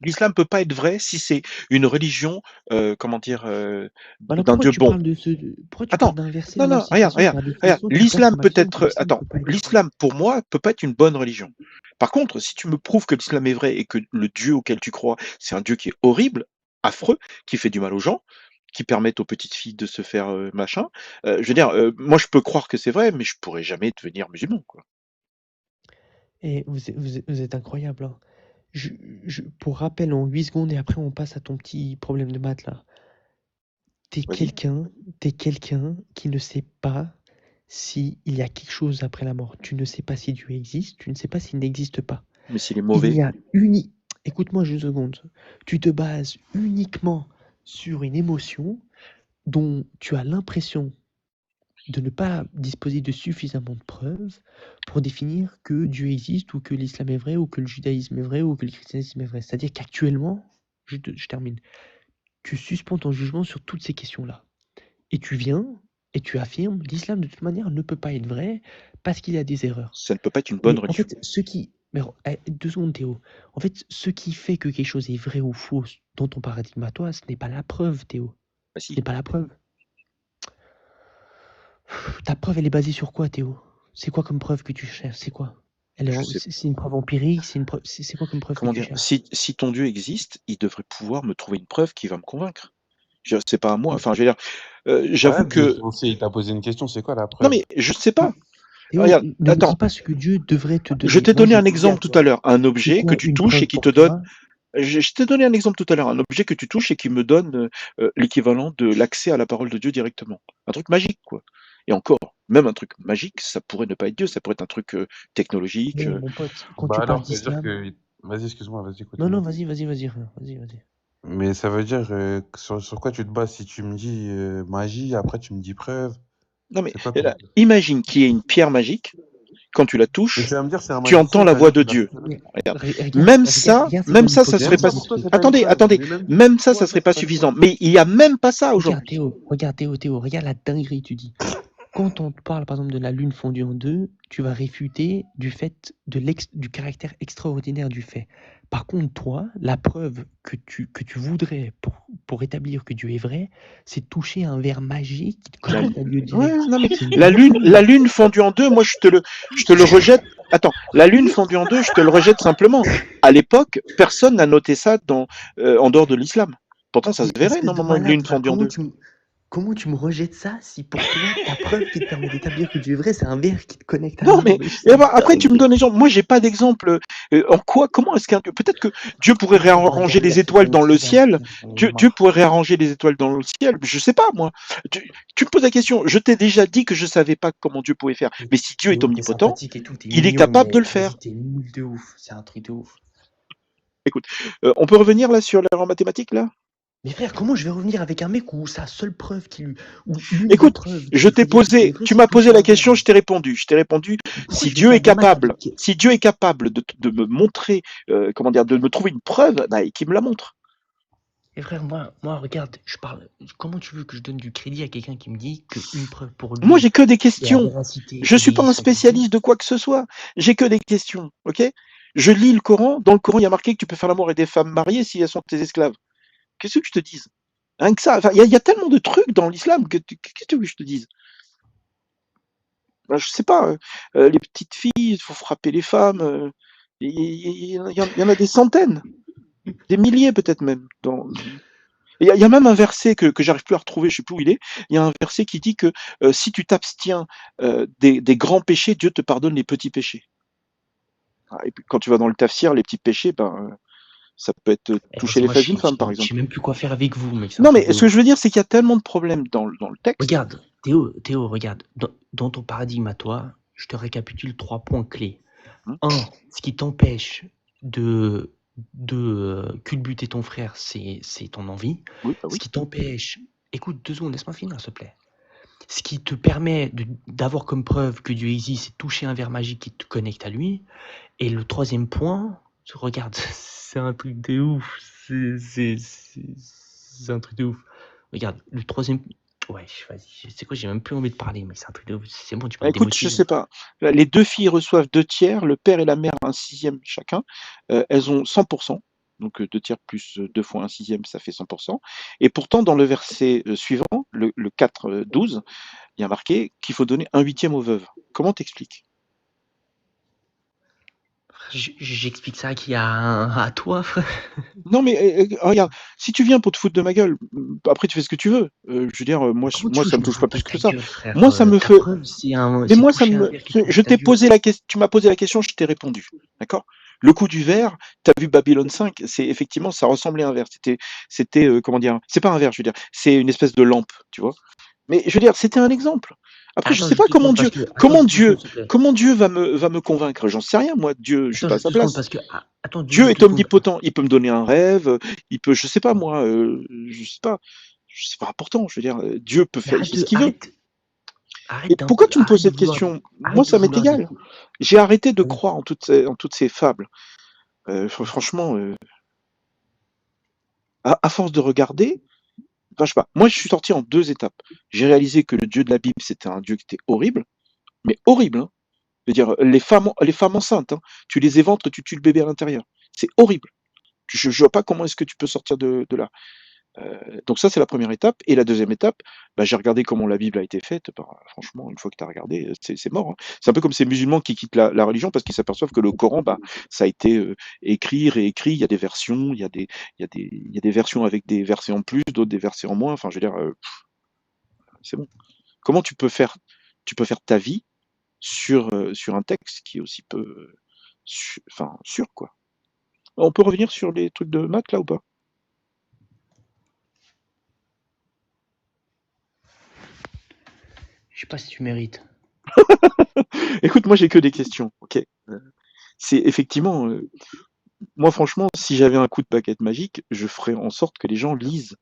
A: L'islam peut pas être vrai si c'est une religion, d'un Dieu bon.
E: Pourquoi tu parles d'un verset?
A: Non, regarde. L'islam peut être. Attends, l'islam pour moi peut pas être une bonne religion. Par contre, si tu me prouves que l'islam est vrai et que le Dieu auquel tu crois, c'est un Dieu qui est horrible, affreux, qui fait du mal aux gens, qui permettent aux petites filles de se faire machin, je veux dire, moi je peux croire que c'est vrai, mais je pourrais jamais devenir musulman, quoi.
E: Et vous êtes incroyable, hein. Pour rappel, en 8 secondes, et après on passe à ton petit problème de maths là. T'es quelqu'un qui ne sait pas s'il y a quelque chose après la mort. Tu ne sais pas si Dieu existe, tu ne sais pas s'il n'existe pas.
A: Mais s'il est mauvais.
E: Écoute-moi juste une seconde. Tu te bases uniquement sur une émotion dont tu as l'impression de ne pas disposer de suffisamment de preuves pour définir que Dieu existe ou que l'islam est vrai ou que le judaïsme est vrai ou que le christianisme est vrai. C'est-à-dire qu'actuellement, je termine, tu suspends ton jugement sur toutes ces questions-là. Et tu viens et tu affirmes l'islam de toute manière ne peut pas être vrai parce qu'il y a des erreurs.
A: Ça ne peut pas être une bonne religion.
E: En fait, 2 secondes Théo. En fait, ce qui fait que quelque chose est vrai ou faux dans ton paradigme à toi, ce n'est pas la preuve, Théo. Ce n'est pas la preuve. Ta preuve, elle est basée sur quoi, Théo? C'est quoi comme preuve que tu cherches? C'est quoi? C'est une preuve empirique? C'est quoi comme preuve que tu cherches?
A: Si ton Dieu existe, il devrait pouvoir me trouver une preuve qui va me convaincre. C'est pas à moi. Enfin, je veux dire, j'avoue que.
D: Il t'a posé une question, c'est quoi la preuve?
A: Non, mais je ne sais pas.
E: Théo,
A: Regarde,
E: ne dis pas ce que Dieu devrait te donner.
A: Je t'ai donné un exemple tout à l'heure, un objet que tu touches et qui te donne. Je t'ai donné un exemple tout à l'heure, un objet que tu touches et qui me donne l'équivalent de l'accès à la parole de Dieu directement. Un truc magique, quoi. Et encore, même un truc magique, ça pourrait ne pas être Dieu, ça pourrait être un truc technologique.
E: Mais mon pote, quand tu parles d'islam...
D: Vas-y, excuse-moi, vas-y.
E: Non, vas-y.
D: Mais ça veut dire sur quoi tu te bases? Si tu me dis magie, après tu me dis preuve.
A: Non mais imagine qu'il y ait une pierre magique, quand tu la touches, tu entends la voix de Dieu. Même ça, ça serait pas. Attendez, même ça serait pas suffisant. Mais il y a même pas ça aujourd'hui.
E: Regarde Théo, regarde la dinguerie, tu dis. Quand on te parle par exemple de la lune fondue en deux, tu vas réfuter du fait du caractère extraordinaire du fait. Par contre, toi, la preuve que tu voudrais pour établir que Dieu est vrai, c'est toucher un verre magique qui te connecte à Dieu direct.
A: Ouais, non, mais la lune fondue en deux, moi je te le rejette. Attends, la lune fondue en deux, je te le rejette simplement. À l'époque, personne n'a noté ça en dehors de l'islam. Pourtant, ça se verrait normalement une lune fondue en deux.
E: comment tu me rejettes ça si pour toi, ta preuve qui te permet d'établir que Dieu est vrai, c'est un verre qui te connecte à
A: Non,
E: Allah?
A: mais
E: Mais
A: et
E: c'est une
A: après tu me
E: dinguerie.
A: donnes l'exemple. Moi, j'ai pas d'exemple. En quoi, comment est-ce qu'un Dieu, peut-être que Dieu pourrait
E: Regarde,
A: réarranger
E: regarde
A: les
E: verset
A: étoiles dans le
E: 26 à
A: ciel.
E: j'en ai
A: Dieu pourrait
E: marre.
A: réarranger les étoiles dans le ciel. Je sais pas, moi. Tu me poses la question. Je t'ai déjà dit que je savais pas comment Dieu pouvait faire.
E: Et
A: Mais si Dieu est
E: Théo, t'es
A: omnipotent,
E: sympathique et tout, t'es
A: il est
E: mignon,
A: capable de
E: mais
A: le
E: vas-y,
A: faire.
E: t'es nul de ouf. C'est un truc de ouf.
A: Écoute, on peut revenir là sur l'erreur mathématique là?
E: Mais frère, comment je vais revenir avec un mec où sa seule preuve ou une des
A: Écoute,
E: preuves qui
A: je
E: lui
A: t'ai
E: fait dire que Dieu est
A: posé,
E: vrai,
A: tu
E: c'est de
A: m'as posé
E: toucher
A: la
E: un verre.
A: question, je t'ai répondu. Je t'ai répondu.
E: Mais pourquoi
A: Si
E: je vais
A: Dieu est
E: faire des maths
A: capable,
E: avec...
A: si Dieu est capable de me montrer, comment dire, de me trouver une preuve, bah, qu'il me la montre.
E: Et frère, moi, regarde, je parle. Comment tu veux que je donne du crédit à quelqu'un qui me dit qu'une preuve pour
A: Moi,
E: lui,
A: j'ai que des
E: c'est la
A: questions.
E: véracité
A: Je
E: et
A: suis pas un
E: l'existence de Dieu?
A: spécialiste de quoi que ce soit. J'ai que des questions, ok? Je lis le Coran. Dans le Coran, il y a marqué que tu peux faire l'amour avec des femmes mariées si elles sont tes esclaves. Qu'est-ce que je te dise? Rien que ça. Enfin, il y a tellement de trucs dans l'islam qu'est-ce que tu veux que je te dise? Ben, je sais pas. Les petites filles, il faut frapper les femmes. Il y en a des centaines, des milliers peut-être même. Il y a même un verset que j'arrive plus à retrouver, je sais plus où il est. Il y a un verset qui dit que si tu t'abstiens des grands péchés, Dieu te pardonne les petits péchés. Ah, et puis quand tu vas dans le tafsir, les petits péchés, ça peut être
E: Eh,
A: toucher
E: vas-y,
A: les
E: moi,
A: fesses d'une femme, par
E: je sais
A: exemple.
E: même plus quoi faire avec vous, mec, c'est un
A: Non,
E: truc
A: mais
E: de
A: ce que je
E: ouf.
A: veux dire, c'est qu'il y a tellement de problèmes dans le texte.
E: Regarde, Théo, regarde, dans ton paradigme à toi, je te récapitule 3 points clés.
A: Hein.
E: 1, ce qui t'empêche de culbuter ton frère, c'est ton envie.
A: Oui, bah
E: Ce
A: oui.
E: qui t'empêche... Écoute, 2 secondes, laisse-moi finir, s'il te plaît. Ce qui te permet d'avoir comme preuve que Dieu existe, c'est toucher un verre magique qui te connecte à lui. Et le 3e point, regarde, c'est un truc de ouf. C'est un truc de ouf. Regarde, le 3e... Ouais, vas-y, c'est quoi, j'ai même plus envie de parler, mais c'est un truc de ouf. C'est bon, tu vas me
A: Écoute, je
E: démotiver.
A: sais pas. Les 2 filles reçoivent 2 tiers, le père et la mère un sixième chacun. Elles ont 100%. Donc 2 tiers plus 2 fois un sixième, ça fait 100%. Et pourtant, dans le verset suivant, le 4, 12, il y a marqué qu'il faut donner un huitième aux veuves. Comment t'expliques?
E: J'explique ça à toi, frère.
A: Non, mais regarde, si tu viens pour te foutre de ma gueule, après tu fais ce que tu veux. Je veux dire, moi,
E: Comment tu
A: moi
E: veux
A: ça
E: que je
A: me
E: me
A: touche pas
E: foute pas
A: plus
E: de
A: que
E: ta
A: ça.
E: gueule, frère?
A: Moi, ça me
E: Ta
A: fait.
E: preuve,
A: Mais
E: c'est
A: moi, ça
E: toucher un
A: me.
E: verre qui te
A: Je
E: connecte à
A: t'ai
E: Dieu.
A: posé la question, tu m'as posé la question, je t'ai répondu. D'accord? Le coup du verre, t'as vu Babylone 5, c'est effectivement, ça ressemblait à un verre. C'était, comment dire, c'est pas un verre, je veux dire, c'est une espèce de lampe, tu vois. Mais je veux dire, c'était un exemple. Après, je
E: Attends
A: sais
E: juste
A: pas
E: 2 secondes parce que... Attends juste 2 secondes, s'il te plaît.
A: comment Dieu va me convaincre. J'en sais rien, moi. Dieu, je suis
E: Attends
A: pas à
E: juste
A: sa
E: 2 secondes
A: place.
E: parce que... attends
A: Dieu
E: juste
A: est
E: 2 secondes.
A: omnipotent. Il peut me donner un rêve. Il peut, je sais pas moi. Je sais pas. C'est pas important. Je veux dire, Dieu peut
E: Mais
A: faire, il fait ce qu'il veut. Et pourquoi tu me poses cette question? Moi,
E: arrête de
A: ça m'est
E: vouloir
A: égal.
E: découper.
A: J'ai arrêté de croire en toutes ces fables. Franchement, à force de regarder, enfin, je sais pas. Moi, je suis sorti en 2 étapes. J'ai réalisé que le Dieu de la Bible, c'était un Dieu qui était horrible, mais horrible, hein. Je veux dire, les femmes enceintes, hein, tu les éventres, tu tues le bébé à l'intérieur. C'est horrible. Je vois pas comment est-ce que tu peux sortir de là. Donc ça, c'est la première étape. Et la deuxième étape, bah, j'ai regardé comment la Bible a été faite. Bah, franchement, une fois que tu as regardé, c'est mort, hein. C'est un peu comme ces musulmans qui quittent la religion parce qu'ils s'aperçoivent que le Coran, bah, ça a été écrit, réécrit. Il y a des versions, il y a des versions avec des versets en plus, d'autres des versets en moins. Enfin, je veux dire, c'est bon. Comment tu peux faire ta vie sur un texte qui est aussi peu, enfin, sûr, quoi. On peut revenir sur les trucs de maths là ou pas?
E: Je sais pas si tu mérites.
A: Écoute, moi j'ai que des questions, ok? C'est effectivement, moi franchement, si j'avais un coup de baguette magique, je ferais en sorte que les gens lisent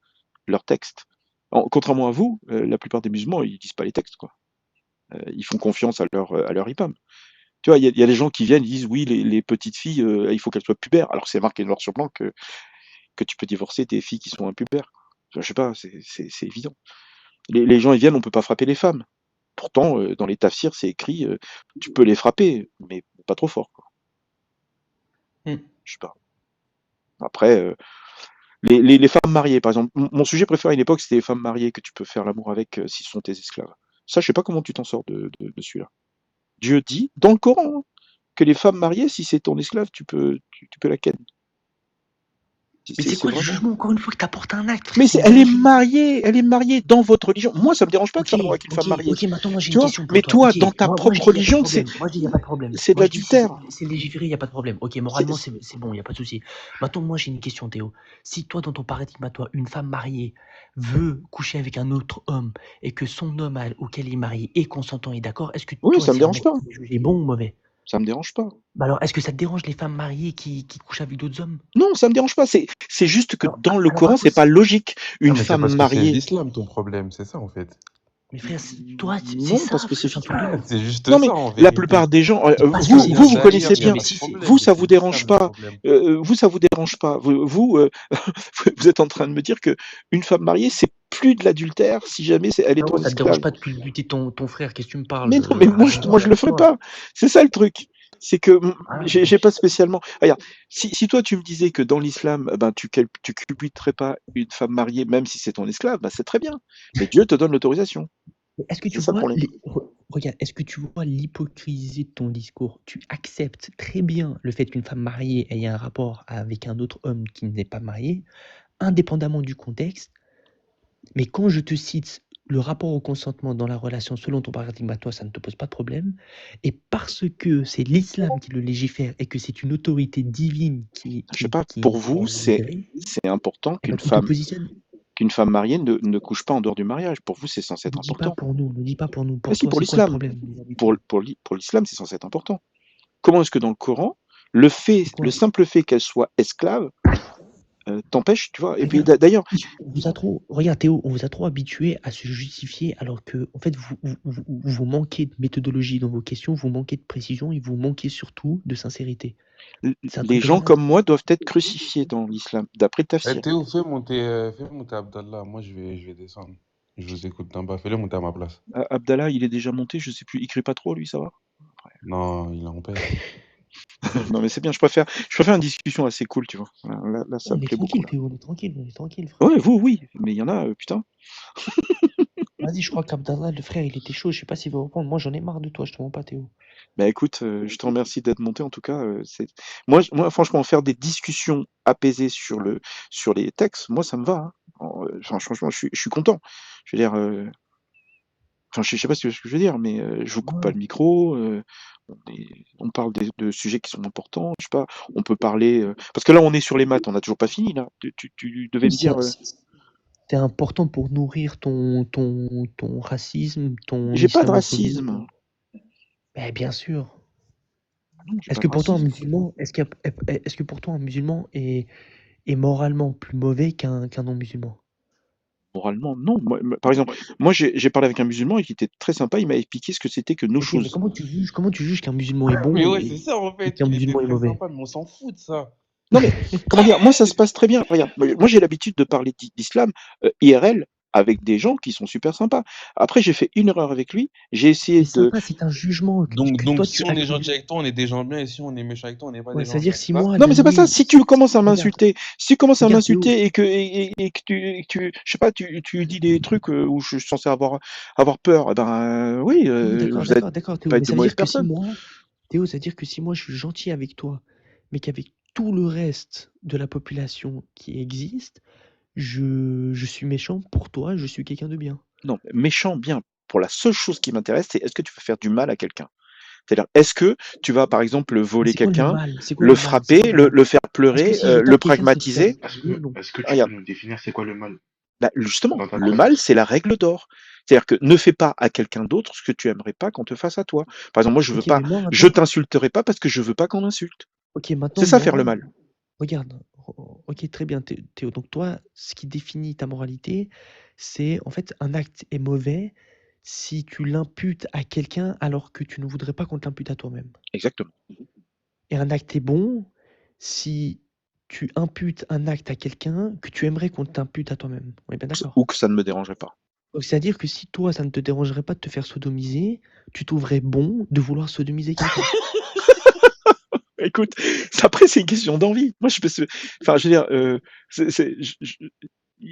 A: leurs textes. Contrairement à vous, la plupart des musulmans, ils lisent pas les textes, quoi. Ils font confiance à leur imam. Tu vois, il y a des gens qui viennent, ils disent oui, les petites filles, il faut qu'elles soient pubères, alors que c'est marqué noir sur blanc que tu peux divorcer tes filles qui sont impubères. Je sais pas, c'est évident. Les gens ils viennent, on peut pas frapper les femmes. Pourtant, dans les tafsirs, c'est écrit, tu peux les frapper, mais pas trop fort, quoi.
E: Hmm.
A: Je sais pas. Après, les femmes mariées, par exemple. Mon sujet préféré à une époque, c'était les femmes mariées que tu peux faire l'amour avec si ce sont tes esclaves. Ça, je sais pas comment tu t'en sors de celui-là. Dieu dit, dans le Coran, hein, que les femmes mariées, si c'est ton esclave, tu peux la ken.
E: Mais c'est quoi le
A: vraiment.
E: jugement, encore une fois, que t'apportes un acte, frère,
A: Mais
E: c'est une
A: elle est
E: religion.
A: mariée dans votre religion. Moi, ça me dérange pas de
E: Ok,
A: faire l'amour avec une femme mariée.
E: ok, maintenant moi j'ai
A: Tu
E: une
A: vois?
E: question pour
A: Mais
E: toi.
A: toi,
E: Ok,
A: dans ta
E: moi je
A: propre
E: dis il n'y a pas de
A: religion,
E: problème. Moi je dis il n'y a pas de problème.
A: c'est de
E: Moi je dis si
A: l'adultère.
E: c'est légiféré, il n'y a pas de problème. Ok,
A: C'est-
E: moralement c'est bon, il n'y a pas de souci. Maintenant moi j'ai une question, Théo. Si toi dans ton paradigme à toi, une femme mariée veut coucher avec un autre homme et que son homme auquel il est marié est consentant et d'accord, est-ce que
A: Oui,
E: toi
A: ça me
E: c'est un
A: dérange
E: acte
A: pas.
E: qui est jugé bon ou mauvais?
A: Ça me dérange pas.
E: Bah alors est-ce que ça te dérange les femmes mariées qui couchent avec d'autres hommes?
A: Non, ça me dérange pas. C'est juste que
E: Alors,
A: dans le
E: alors à
A: Coran,
E: toi,
A: c'est pas logique.
D: Non,
A: Une
D: mais c'est
A: femme
D: parce que c'est
A: mariée.
D: l'islam ton problème, c'est ça en fait.
E: mais frère, toi c'est
A: Non,
E: ça
A: pas
E: frère,
A: spécifiquement.
E: simplement.
D: C'est juste
A: Non, mais
D: ça en
A: la
D: vérité.
A: plupart des gens,
E: C'est parce que
A: vous,
E: c'est
A: vous, vous
E: c'est
A: connaissez
E: ok,
A: bien.
E: mais
D: pas de
E: si c'est
D: problème,
A: Vous,
D: mais
A: ça
D: c'est
A: vous dérange
D: l'islam le
A: pas.
D: problème.
A: Vous, ça vous dérange pas. Vous êtes en train de me dire que une femme mariée, c'est plus de l'adultère si jamais elle est
E: frérot,
A: ton
E: ça te dérange
A: esclave.
E: pas de buter ton frère, qu'est-ce que tu me parles?
A: Mais non, mais moi,
E: Arrête,
A: moi, je le ferai
E: arrête-toi.
A: pas. C'est ça le truc. C'est que
E: Ah,
A: j'ai pas spécialement. Regarde, si toi tu me disais que dans l'islam, ben tu culbuterais pas une femme mariée, même si c'est ton esclave, ben c'est très bien. Mais Dieu te donne l'autorisation.
E: mais est-ce que
A: C'est
E: tu
A: ça le
E: vois,
A: problème.
E: regarde, est-ce que tu vois l'hypocrisie de ton discours? Tu acceptes très bien le fait qu'une femme mariée ait un rapport avec un autre homme qui n'est pas marié, indépendamment du contexte, mais quand je te cite le rapport au consentement dans la relation selon ton paradigme à toi, ça ne te pose pas de problème. Et parce que c'est l'islam qui le légifère et que c'est une autorité divine
A: Je sais pas. Pour vous, c'est important
E: eh ben,
A: qu'une
E: tu te positionnes.
A: femme mariée ne couche pas en dehors du mariage. Pour vous, c'est censé être
E: Ne dis pas
A: important.
E: pour nous, ne dis pas pour nous.
A: Mais
E: Pour
A: si,
E: toi,
A: pour
E: c'est quoi le
A: l'islam.
E: problème vis-à-vis de
A: Pour l'islam, c'est censé être important. Comment est-ce que dans le Coran, le
E: quoi?
A: simple fait qu'elle soit esclave t'empêche, tu vois. Et puis
E: Regarde,
A: d'ailleurs,
E: regarde Théo, on vous a trop habitué à se justifier alors que en fait vous manquez de méthodologie dans vos questions, vous manquez de précision et vous manquez surtout de sincérité. C'est un truc
A: les
E: de
A: gens
E: malade.
A: comme moi doivent être crucifiés dans l'islam, d'après le
D: Eh,
A: tafsir.
D: Théo, fais monter Abdallah. Moi, je vais descendre. Je vous écoute d'en bas. Fais-le monter à ma place.
A: Abdallah, il est déjà monté, je sais plus, il crie pas trop, lui, ça va?
D: Non, il est en paix.
A: Non, mais c'est bien, je préfère une discussion assez cool, tu vois. Là, ça
E: On
A: me
E: est
A: plaît beaucoup.
E: tranquille,
A: Là.
E: Théo, on est tranquille, frère.
A: Ouais, vous, oui, mais il y en a, putain.
E: Vas-y, je crois qu'Abdallah, le frère, il était chaud, je sais pas s'il va reprendre. Moi, j'en ai marre de toi, je te mens pas, Théo.
A: Bah écoute, je te remercie d'être monté en tout cas. Moi, franchement, faire des discussions apaisées sur les textes, moi, ça me va. Hein. Enfin, franchement, je suis content. Je veux dire, enfin, je sais pas si tu vois ce que je veux dire, mais je vous coupe pas
E: Ouais.
A: le micro. On parle de sujets qui sont importants. Je sais pas, on peut parler. Parce que là, on est sur les maths, on n'a toujours pas fini là. Tu devais
E: Oui,
A: me dire.
E: c'est important pour nourrir ton racisme, ton
A: J'ai pas de
E: islamophobie.
A: racisme.
E: Ben, bien sûr.
A: Non, j'ai
E: Est-ce
A: pas
E: que
A: de
E: pour toi un
A: racisme.
E: musulman, est-ce que pour toi un musulman est moralement plus mauvais qu'un non-musulman?
A: Moralement, non. Par exemple, moi, j'ai parlé avec un musulman et qui était très sympa. Il m'a expliqué ce que c'était que nos
E: Ok, mais
A: choses.
E: comment tu juges qu'un musulman est bon
D: Mais ouais, c'est
E: et
D: ça en fait.
E: qu'un
D: Il était
E: musulman est
D: très
E: mauvais?
D: sympa, mais on s'en fout de ça.
A: Non, mais comment dire, moi, ça se passe très bien. Regarde, moi, j'ai l'habitude de parler d'islam IRL avec des gens qui sont super sympas. Après, j'ai fait une erreur avec lui. J'ai essayé
E: Mais
A: de.
E: sympa, c'est un jugement que
D: Donc
E: toi
D: si
E: tu
D: on est
E: actes.
D: gentil avec toi, on est des gens bien, et si on est méchant avec toi, on n'est pas
E: Ouais,
D: des gens
E: c'est-à-dire
D: bien,
E: si
D: c'est ça?
E: moi,
A: Non, mais c'est pas ça. Si tu commences à
E: regarde,
A: m'insulter, si tu commences à
E: regarde Théo,
A: m'insulter et que tu, je sais pas, tu dis des trucs où je suis censé avoir peur, eh ben oui,
E: oui,
A: vous êtes
E: d'accord Théo,
A: pas
E: mais
A: être de
E: ça veut
A: mauvaises
E: dire que si
A: personnes.
E: moi, Théo, ça veut dire que si moi je suis gentil avec toi, mais qu'avec tout le reste de la population qui existe, je suis méchant pour toi, je suis quelqu'un de bien.
A: Non, méchant, bien. Pour la seule chose qui m'intéresse, c'est est-ce que tu vas faire du mal à quelqu'un? C'est-à-dire, est-ce que tu vas, par exemple,
E: Mais
A: voler
E: c'est quoi le
A: quelqu'un,
E: mal? C'est quoi
A: le
E: le mal? C'est quoi
A: frapper,
E: le mal?
A: le faire
E: Est-ce que
A: pleurer,
E: si je
A: le
E: tape quelqu'un, c'est faire
A: pragmatiser?
E: oui ou non?
G: Est-ce que tu
A: Regarde,
G: peux nous définir c'est quoi le mal
A: bah, justement,
G: dans ta
A: le
G: tête?
A: mal, c'est la règle d'or. C'est-à-dire que ne fais pas à quelqu'un d'autre ce que tu aimerais pas qu'on te fasse à toi. Par exemple, moi, je veux
E: Ok,
A: pas,
E: mais moi
A: je
E: maintenant,
A: t'insulterai pas parce que je veux pas qu'on m'insulte.
E: ok, maintenant
A: C'est ça faire le
E: moi,
A: mal.
E: regarde, ok, très bien, Théo. Donc toi, ce qui définit ta moralité, c'est en fait un acte est mauvais si tu l'imputes à quelqu'un alors que tu ne voudrais pas qu'on te l'impute à toi-même.
A: Exactement.
E: Et un acte est bon si tu imputes un acte à quelqu'un que tu aimerais qu'on t'impute à toi-même. On est bien d'accord?
A: Ou que ça ne me dérangerait pas.
E: Donc c'est-à-dire que si toi, ça ne te dérangerait pas de te faire sodomiser, tu trouverais bon de vouloir sodomiser quelqu'un.
A: Écoute, après, c'est une question d'envie. Moi, enfin, je veux dire,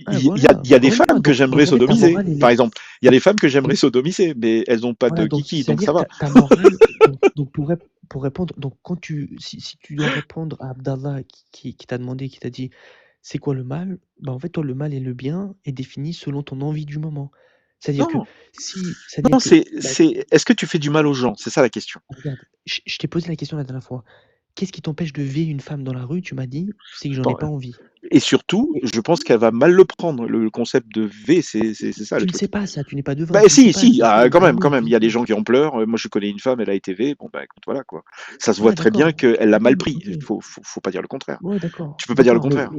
E: Ah
A: il y a des
E: encore une fois,
A: femmes que j'aimerais
E: donc en fait ta
A: sodomiser,
E: morale elle
A: par
E: est
A: exemple. Il y a des femmes que j'aimerais sodomiser, mais elles n'ont pas de
E: voilà, donc
A: kiki, donc
E: c'est-à-dire
A: ça va.
E: ta morale donc pour répondre donc quand tu si tu dois répondre à Abdallah qui t'a demandé, qui t'a dit: c'est quoi le mal? Bah, en fait, toi, le mal et le bien est défini selon ton envie du moment. C'est-à-dire que
A: Non,
E: c'est-à-dire
A: non,
E: que, bah,
A: est-ce que tu fais du mal aux gens? C'est ça la question.
E: regarde, je t'ai posé la question la dernière fois. Qu'est-ce qui t'empêche de veiller une femme dans la rue? Tu m'as dit, c'est que j'en ai
A: Bon,
E: pas envie.
A: et surtout,
E: Et
A: je pense qu'elle va mal le prendre. Le concept de V, c'est ça le
E: tu ne
A: truc.
E: sais pas ça, tu n'es pas devin,
A: Bah
E: tu ne sais
A: si,
E: pas
A: si,
E: si
A: ah,
E: c'est
A: quand
E: l'amour
A: même. Il y a des
E: vivant.
A: gens qui en pleurent. Moi, je connais une femme, elle a été V. Bon, bah écoute, voilà quoi. Ça se voit
E: Ouais,
A: très bien
E: d'accord.
A: qu'elle l'a mal
E: Oui,
A: pris.
E: ok.
A: Faut pas dire le contraire.
E: Ouais, d'accord,
A: Tu peux pas dire le
E: d'accord,
A: contraire.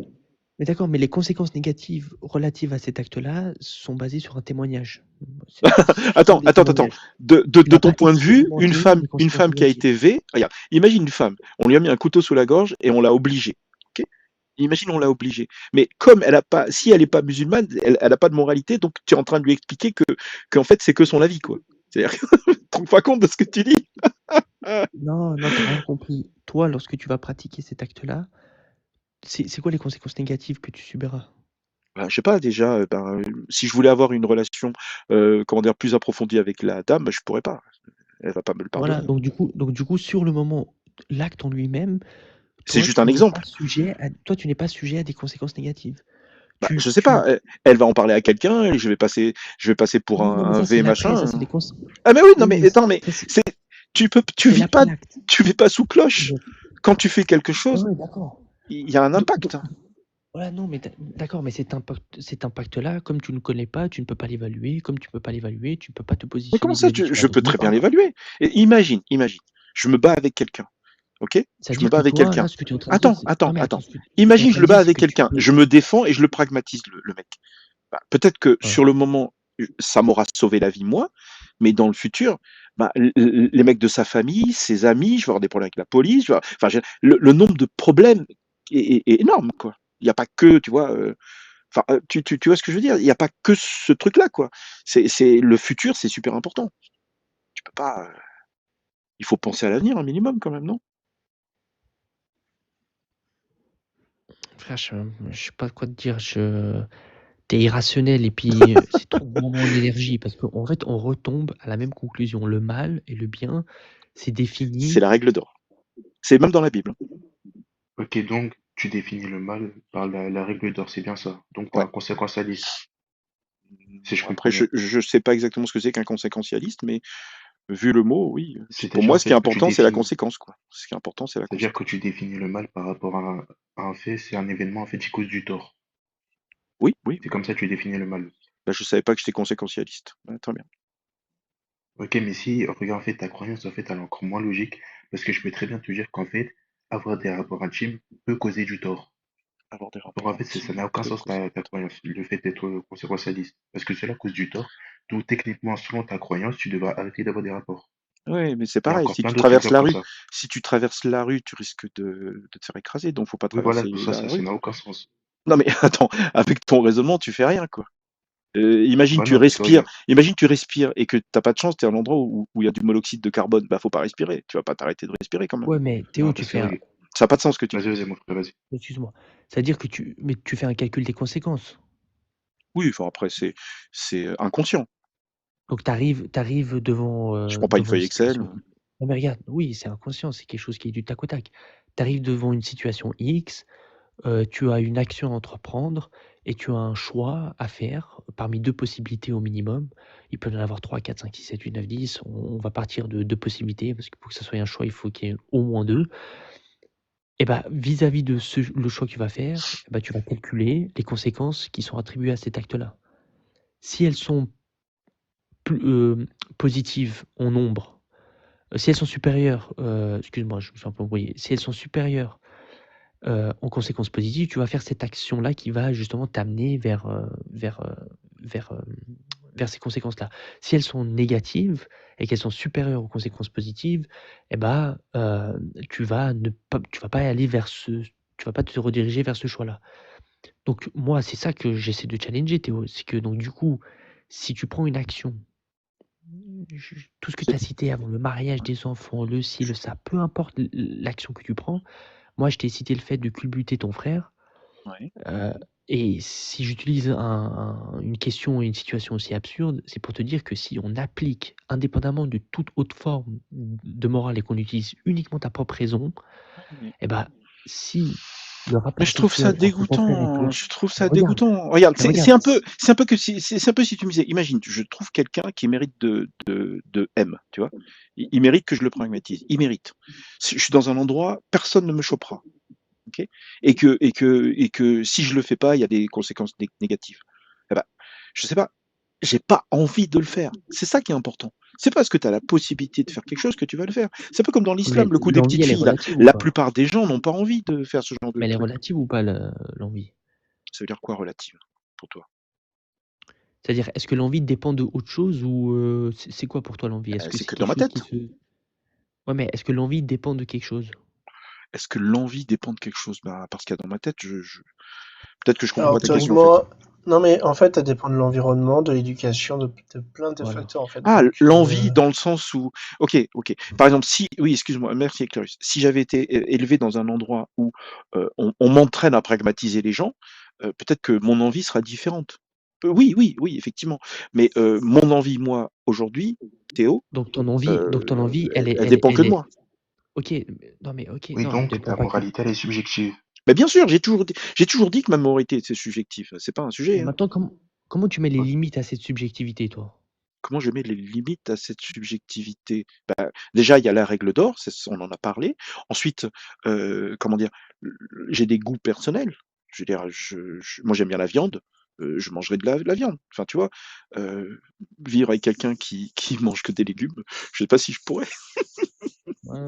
E: mais d'accord, mais les conséquences négatives relatives à cet acte-là sont basées sur un témoignage. Ce sont
A: Attends,
E: des
A: attends, attends.
E: témoignages.
A: De
E: Tu n'as
A: ton
E: pas
A: point de vue,
E: expérimenté les
A: une
E: conséquences
A: femme qui a
E: négatives.
A: été V, regarde, imagine une femme, on lui a mis un couteau sous la gorge et on l'a obligée. Ok. Imagine, on l'a obligée. Mais comme elle a pas, si elle est pas musulmane, elle a pas de moralité, donc tu es en train de lui expliquer qu'en fait, c'est que son avis, quoi. C'est-à-dire, tu te rends pas compte de ce que tu dis?
E: Non, non, t'as rien compris. Toi, lorsque tu vas pratiquer cet acte-là, c'est quoi les conséquences négatives que tu subiras?
A: Bah, je sais pas, déjà, si je voulais avoir une relation, comment dire, plus approfondie avec la dame, bah, je pourrais pas. Elle va pas me le
E: Voilà,
A: pardonner.
E: donc du coup, sur le moment, l'acte en lui-même,
A: C'est
E: toi,
A: juste un
E: tu n'es pas
A: exemple.
E: sujet à, toi, tu n'es pas sujet à des conséquences négatives.
A: Bah,
E: Tu,
A: je sais pas,
E: tu,
A: elle va en parler à quelqu'un et je vais passer pour
E: oui, non, mais
A: un
E: ça, c'est
A: V
E: l'après, ça,
A: machin.
E: c'est les conséquences.
A: Ah mais oui, non
E: Oui,
A: mais
E: mais
A: attends, mais
E: ça,
A: c'est tu
E: c'est
A: vis pas
E: l'après l'acte.
A: sous cloche. Quand tu fais quelque
E: Ouais,
A: chose,
E: ouais, d'accord.
A: il y a un impact.
E: Voilà, non, mais d'accord, mais cet impact-là, comme tu ne le connais pas, tu ne peux pas l'évaluer. Comme tu ne peux pas l'évaluer, tu ne peux pas te
A: Mais comment
E: positionner
A: ça,
E: vis-à-vis de cela.
A: je
E: Donc
A: peux
E: moi,
A: très bien l'évaluer. Et imagine, je me bats avec quelqu'un, ok? Je me
E: c'est-à-dire
A: bats
E: que
A: avec
E: toi,
A: quelqu'un.
E: là, ce que tu es en train de dire, c'est... Non, mais attends,
A: Attends.
E: ce que tu es en
A: Imagine, je
E: train de
A: le bats
E: dire, c'est
A: avec
E: que tu
A: quelqu'un.
E: peux...
A: Je me défends et je le pragmatise, le mec. Bah, peut-être que
E: Ouais.
A: sur le moment, ça m'aura sauvé la vie, moi, mais dans le futur, bah, les mecs de sa famille, ses amis, je vais avoir des problèmes avec la police, enfin, le nombre de problèmes est énorme, quoi. Il n'y a pas que, tu vois, enfin, tu vois ce que je veux dire? Il n'y a pas que ce truc-là, quoi. Le futur, c'est super important. Tu peux pas, il faut penser à l'avenir un minimum quand même, non?
E: Frère, je sais pas quoi te dire. T'es irrationnel et puis c'est trop gourmand en énergie parce qu'en fait, on retombe à la même conclusion. Le mal et le bien, c'est
A: C'est
E: défini.
A: la règle d'or. C'est même dans la Bible.
D: Ok, donc tu définis le mal par la règle d'or, c'est bien ça. Donc par
A: Ouais.
D: un conséquentialiste, si je
A: Bon,
D: comprends
A: après,
D: bien.
A: je sais pas exactement ce que c'est qu'un conséquentialiste, mais vu le mot, oui. Pour
D: C'est-à-dire
A: moi,
D: en
A: ce qui est
D: fait que tu
A: important, c'est la
D: définis,
A: conséquence, quoi. Ce qui est important, c'est la
D: c'est-à-dire que
A: conséquence.
D: tu définis le mal par rapport à un fait, c'est un événement en fait qui cause du tort.
A: Oui, oui,
D: C'est
A: oui.
D: comme ça que tu définis le mal.
A: Bah, je savais pas que j'étais conséquentialiste. Ouais, très bien.
D: Ok, mais si, regarde, en fait, ta croyance, en fait, elle est encore moins logique, parce que je peux très bien te dire qu'en fait, avoir des rapports intimes peut causer du tort.
A: Avoir des
D: Donc
A: rapports
D: en fait, ça n'a
A: intimes
D: aucun
A: peut
D: sens
A: causer.
D: ta croyance, le fait d'être conséquentialiste, parce que cela cause du tort. Donc techniquement, selon ta croyance, tu devras arrêter d'avoir des rapports.
A: Oui, mais c'est
D: Il y a
A: pareil.
D: encore
A: Si
D: plein
A: tu
D: d'autres
A: traverses
D: exemples
A: la
D: comme
A: rue,
D: ça.
A: tu risques de te faire écraser. Donc, faut pas
D: Oui, voilà,
A: traverser
D: pour ça,
A: la
D: ça
A: rue.
D: n'a aucun sens.
A: Non, mais attends, avec ton raisonnement, tu fais rien, quoi.
D: Bah non, parce que regarde,
A: Imagine tu respires et que t'as pas de chance, tu es à un endroit où il y a du monoxyde de carbone. Bah, faut pas respirer. Tu vas pas t'arrêter de respirer quand même.
E: Ouais, mais Théo,
D: non,
E: tu
D: parce que
E: fais un...
D: regarde,
A: Ça n'a pas de sens ce que tu dis.
D: vas-y, mon frère, vas-y.
E: Excuse-moi. C'est-à-dire que mais tu fais un calcul des conséquences.
A: Oui, enfin après, c'est inconscient.
E: Donc t'arrives
A: Je prends pas une
E: devant une
A: feuille Excel.
E: situation. Non mais regarde, oui, c'est inconscient, c'est quelque chose qui est du tac au tac. T'arrives devant une situation X, tu as une action à entreprendre et tu as un choix à faire parmi 2 possibilités au minimum. Il peut y en avoir 3, 4, 5, 6, 7, 8, 9, 10. On va partir de 2 possibilités parce que pour que ça soit un choix, il faut qu'il y ait au moins 2. Et bah, vis-à-vis de le choix que tu vas faire, eh bah, tu vas calculer les conséquences qui sont attribuées à cet acte-là. Si elles sont positives en nombre, si elles sont supérieures, excuse-moi, je me suis un peu embrouillé. Si elles sont supérieures, en conséquences positives, tu vas faire cette action-là qui va justement t'amener vers, vers, vers ces conséquences-là. Si elles sont négatives et qu'elles sont supérieures aux conséquences positives, et bah, tu vas pas aller vers tu vas pas te rediriger vers ce choix-là. Donc moi, c'est ça que j'essaie de challenger Théo, c'est que donc du coup, si tu prends une action, tout ce que tu
A: C'est
E: as cité avant, le mariage des enfants, le ci, le ça, peu importe l'action que tu prends, moi je t'ai cité le fait de culbuter ton frère,
A: ouais.
E: heu et si j'utilise une question et une situation aussi absurde, c'est pour te dire que si on applique indépendamment de toute autre forme de morale et qu'on utilise uniquement ta propre raison,
A: Mais
E: et bah, si Le rapport
A: Mais je trouve ça
E: sexuel entre ton frère et
A: dégoûtant.
E: toi.
A: Je trouve
E: Mais
A: ça
E: regarde,
A: dégoûtant. Regarde,
E: mais
A: c'est
E: regarde,
A: un peu que c'est un peu si tu me disais, imagine, je trouve quelqu'un qui mérite de M, tu vois. Il mérite que je le pragmatise. Il mérite. Si je suis dans un endroit, personne ne me chopera. Ok. Et que si je le fais pas, il y a des conséquences négatives. Eh ben, je sais pas. J'ai pas envie de le faire. C'est ça qui est important. C'est parce que tu as la possibilité de faire quelque chose que tu vas le faire. C'est un peu comme dans
E: mais
A: l'islam, le coup des
E: l'envie,
A: petites
E: elle est
A: filles. Là.
E: relative ou
A: La
E: pas?
A: plupart des gens n'ont pas envie de faire ce genre de
E: Mais elle est
A: truc.
E: relative ou pas, l'envie?
A: Ça veut dire quoi relative pour toi?
E: C'est-à-dire, est-ce que l'envie dépend de autre chose ou c'est quoi pour toi l'envie? Est-ce que
A: C'est
E: c'est
A: que dans
E: quelque
A: ma
E: chose qui
A: tête.
E: se... Ouais, mais est-ce que l'envie dépend de quelque chose?
A: Est-ce que l'envie dépend de quelque chose? Bah, parce qu'il y a dans ma tête, peut-être que je comprends
C: Alors,
A: pas ta question en fait.
C: théoriquement, non, mais en fait, ça dépend de l'environnement, de l'éducation, de plein de
E: Voilà.
C: facteurs, en fait.
A: Ah,
C: Donc,
A: l'envie dans le sens où, ok. Par exemple, oui, excuse-moi, merci Clarus. Si j'avais été élevé dans un endroit où on m'entraîne à pragmatiser les gens, peut-être que mon envie sera différente. Oui, effectivement. Mais mon envie, moi, aujourd'hui, Théo,
E: Donc ton envie,
A: elle dépend que de moi.
E: Ok, non mais ok,
G: Oui,
E: non, elle
G: donc
E: dépend
G: ta
E: pas que.
G: moralité, elle est subjective.
A: Mais bien sûr, j'ai toujours dit que ma moralité c'est subjectif. C'est pas un sujet.
E: Mais
A: Hein.
E: maintenant, comment tu mets les
G: Ok.
E: limites à cette subjectivité, toi?
A: Comment je mets les limites à cette subjectivité? Bah, déjà, il y a la règle d'or, on en a parlé. Ensuite, comment dire, j'ai des goûts personnels. Je veux dire, moi j'aime bien la viande, je mangerai de la viande. Enfin, tu vois, vivre avec quelqu'un qui mange que des légumes, je sais pas si je pourrais.
E: Ouais.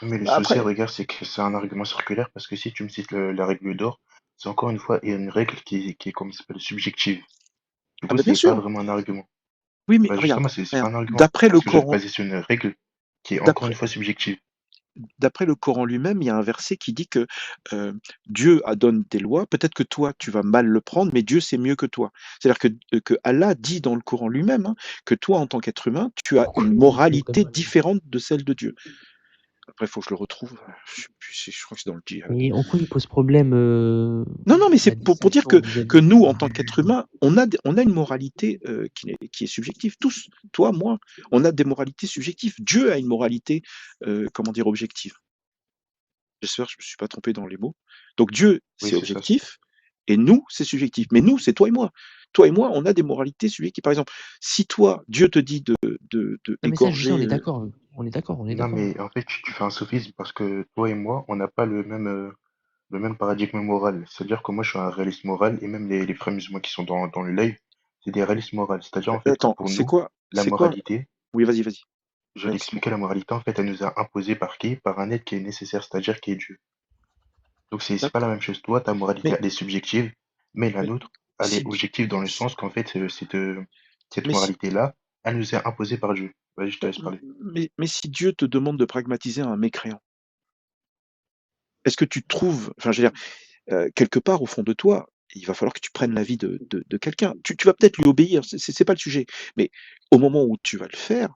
G: Mais le souci,
A: Après,
G: regarde, c'est que c'est un argument circulaire parce que si tu me cites la règle d'or, c'est encore une fois une règle qui est comme ça s'appelle subjective. Du
A: ah
G: coup,
A: bah bien
G: c'est pas
A: sûr.
G: vraiment un argument.
A: Oui, mais
G: Bah
A: regarde,
G: justement, c'est pas
A: regarde.
G: un argument
A: D'après le
G: parce que je vais te
A: Coran,
G: baser sur une règle qui est encore une
A: d'après
G: fois subjective.
A: d'après le Coran lui-même, il y a un verset qui dit que Dieu donne des lois. Peut-être que toi, tu vas mal le prendre, mais Dieu sait mieux que toi. C'est-à-dire que Allah dit dans le Coran lui-même hein, que toi, en tant qu'être humain, tu as
E: Pourquoi
A: une
E: il dit que t'as
A: moralité
E: mal?
A: différente de celle de Dieu. Après, il faut que je le retrouve. Je crois que c'est dans le djihad.
E: Et en quoi il pose problème
A: Non, mais
E: la
A: c'est pour dire
E: distinction
A: que
E: vis-à-vis
A: nous, en tant
E: du
A: qu'être
E: jugement?
A: humain, on a une moralité qui est subjective. Tous, toi, moi, on a des moralités subjectives. Dieu a une moralité, comment dire, objective. J'espère que je me suis pas trompé dans les mots. Donc Dieu,
G: Oui,
A: c'est
G: c'est ça.
A: objectif, et nous, c'est subjectif. Mais nous, c'est toi et moi. Toi et moi, on a des moralités subjectives. Par exemple, si toi, Dieu te dit de
E: Non mais ça, je sais, on
A: égorger,
E: est d'accord. On est d'accord.
G: Non, mais en fait, tu fais un sophisme parce que toi et moi, on n'a pas le même paradigme moral. C'est-à-dire que moi, je suis un réaliste moral et même les frères musulmans qui sont dans le live, c'est des réalistes moraux. C'est-à-dire en fait que
A: attends,
G: pour nous, la
A: c'est quoi?
G: moralité,
A: Oui, vas-y.
G: je vais l'expliquer, la moralité, en fait, elle nous a imposé par qui? Par un être qui est nécessaire, c'est-à-dire qui est Dieu. Donc c'est pas la
A: D'accord.
G: même chose. Toi, ta moralité,
A: Mais,
G: elle est subjective, mais la
A: mais
G: nôtre, elle est
A: si,
G: objective dans le sens qu'en fait, cette
A: mais si,
G: moralité-là, elle nous est imposée par Dieu. Vas-y, je te laisse parler.
A: mais si Dieu te demande de pragmatiser un mécréant, est-ce que tu trouves, enfin, je veux dire, quelque part au fond de toi, il va falloir que tu prennes l'avis de quelqu'un. Tu vas peut-être lui obéir, c'est pas le sujet. Mais au moment où tu vas le faire,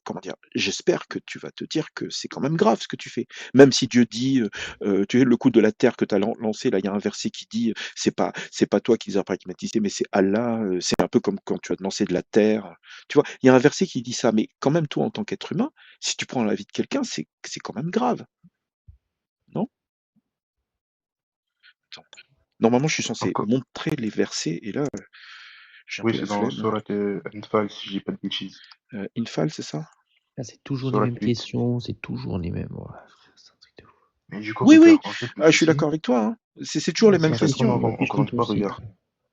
A: comment dire, j'espère que tu vas te dire que c'est quand même grave ce que tu fais. Même si Dieu dit, tu sais, le coup de la terre que tu as lancé, là, il y a un verset qui dit, c'est pas toi qui les as pragmatisés, mais c'est Allah, c'est un peu comme quand tu as lancé de la terre. Tu vois, il y a un verset qui dit ça, mais quand même, toi, en tant qu'être humain, si tu prends la vie de quelqu'un, c'est quand même grave, non? Attends. Normalement, je suis censé
G: Encore.
A: montrer les versets, et là, j'ai un
G: Oui,
A: peu la
G: c'est dans
A: flemme.
G: Surat Anfal, si je dis pas de bêtises.
A: Infal, c'est ça?
E: Là, c'est toujours les
G: Surat
E: mêmes
G: 8.
E: questions, c'est toujours les mêmes. Ouais, frère, c'est un truc de fou.
G: Mais du coup,
A: Oui,
G: regarde,
A: oui,
G: en fait, le
A: je suis
G: souci,
A: d'accord avec toi, hein. C'est toujours les
E: C'est
A: mêmes
G: ça
E: la
G: tourne
A: questions.
G: en
E: question la
G: rond.
E: plus
G: Encore une fois,
E: compréhensible.
G: regarde.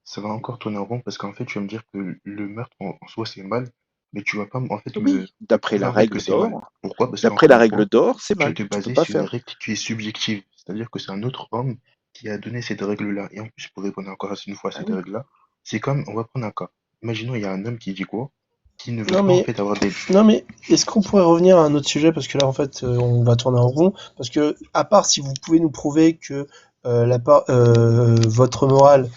G: Ça va encore tourner en rond parce qu'en fait, tu vas me dire que le meurtre en soi, c'est mal, mais tu vas pas, en fait, me
A: Oui, d'après
G: prouver
A: la
G: en fait que
A: règle
G: c'est mal.
A: d'or,
G: Pourquoi? Parce
A: d'après
G: qu'encore
A: la
G: une
A: règle
G: fois,
A: d'or, c'est
G: tu vas
A: mal.
G: te
A: Tu peux
G: baser
A: pas
G: sur une
A: faire.
G: règle qui est subjective. C'est-à-dire que c'est un autre homme qui a donné cette règle-là. Et en plus, pour répondre encore une fois à
A: Ah
G: cette
A: oui.
G: règle-là, c'est comme, on va prendre un cas. Imaginons, il y a un homme qui dit quoi? Qui ne veut
C: non,
G: pas en
C: mais,
G: fait avoir des...
C: non, mais est-ce qu'on pourrait revenir à un autre sujet? Parce que là, en fait, on va tourner en rond. Parce que, à part si vous pouvez nous prouver que votre morale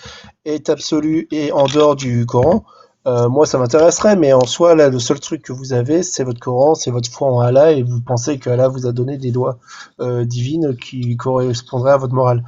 C: est absolue et en dehors du Coran, moi, ça m'intéresserait. Mais en soi, là, le seul truc que vous avez, c'est votre Coran, c'est votre foi en Allah, et vous pensez que Allah vous a donné des lois divines qui correspondraient à votre morale.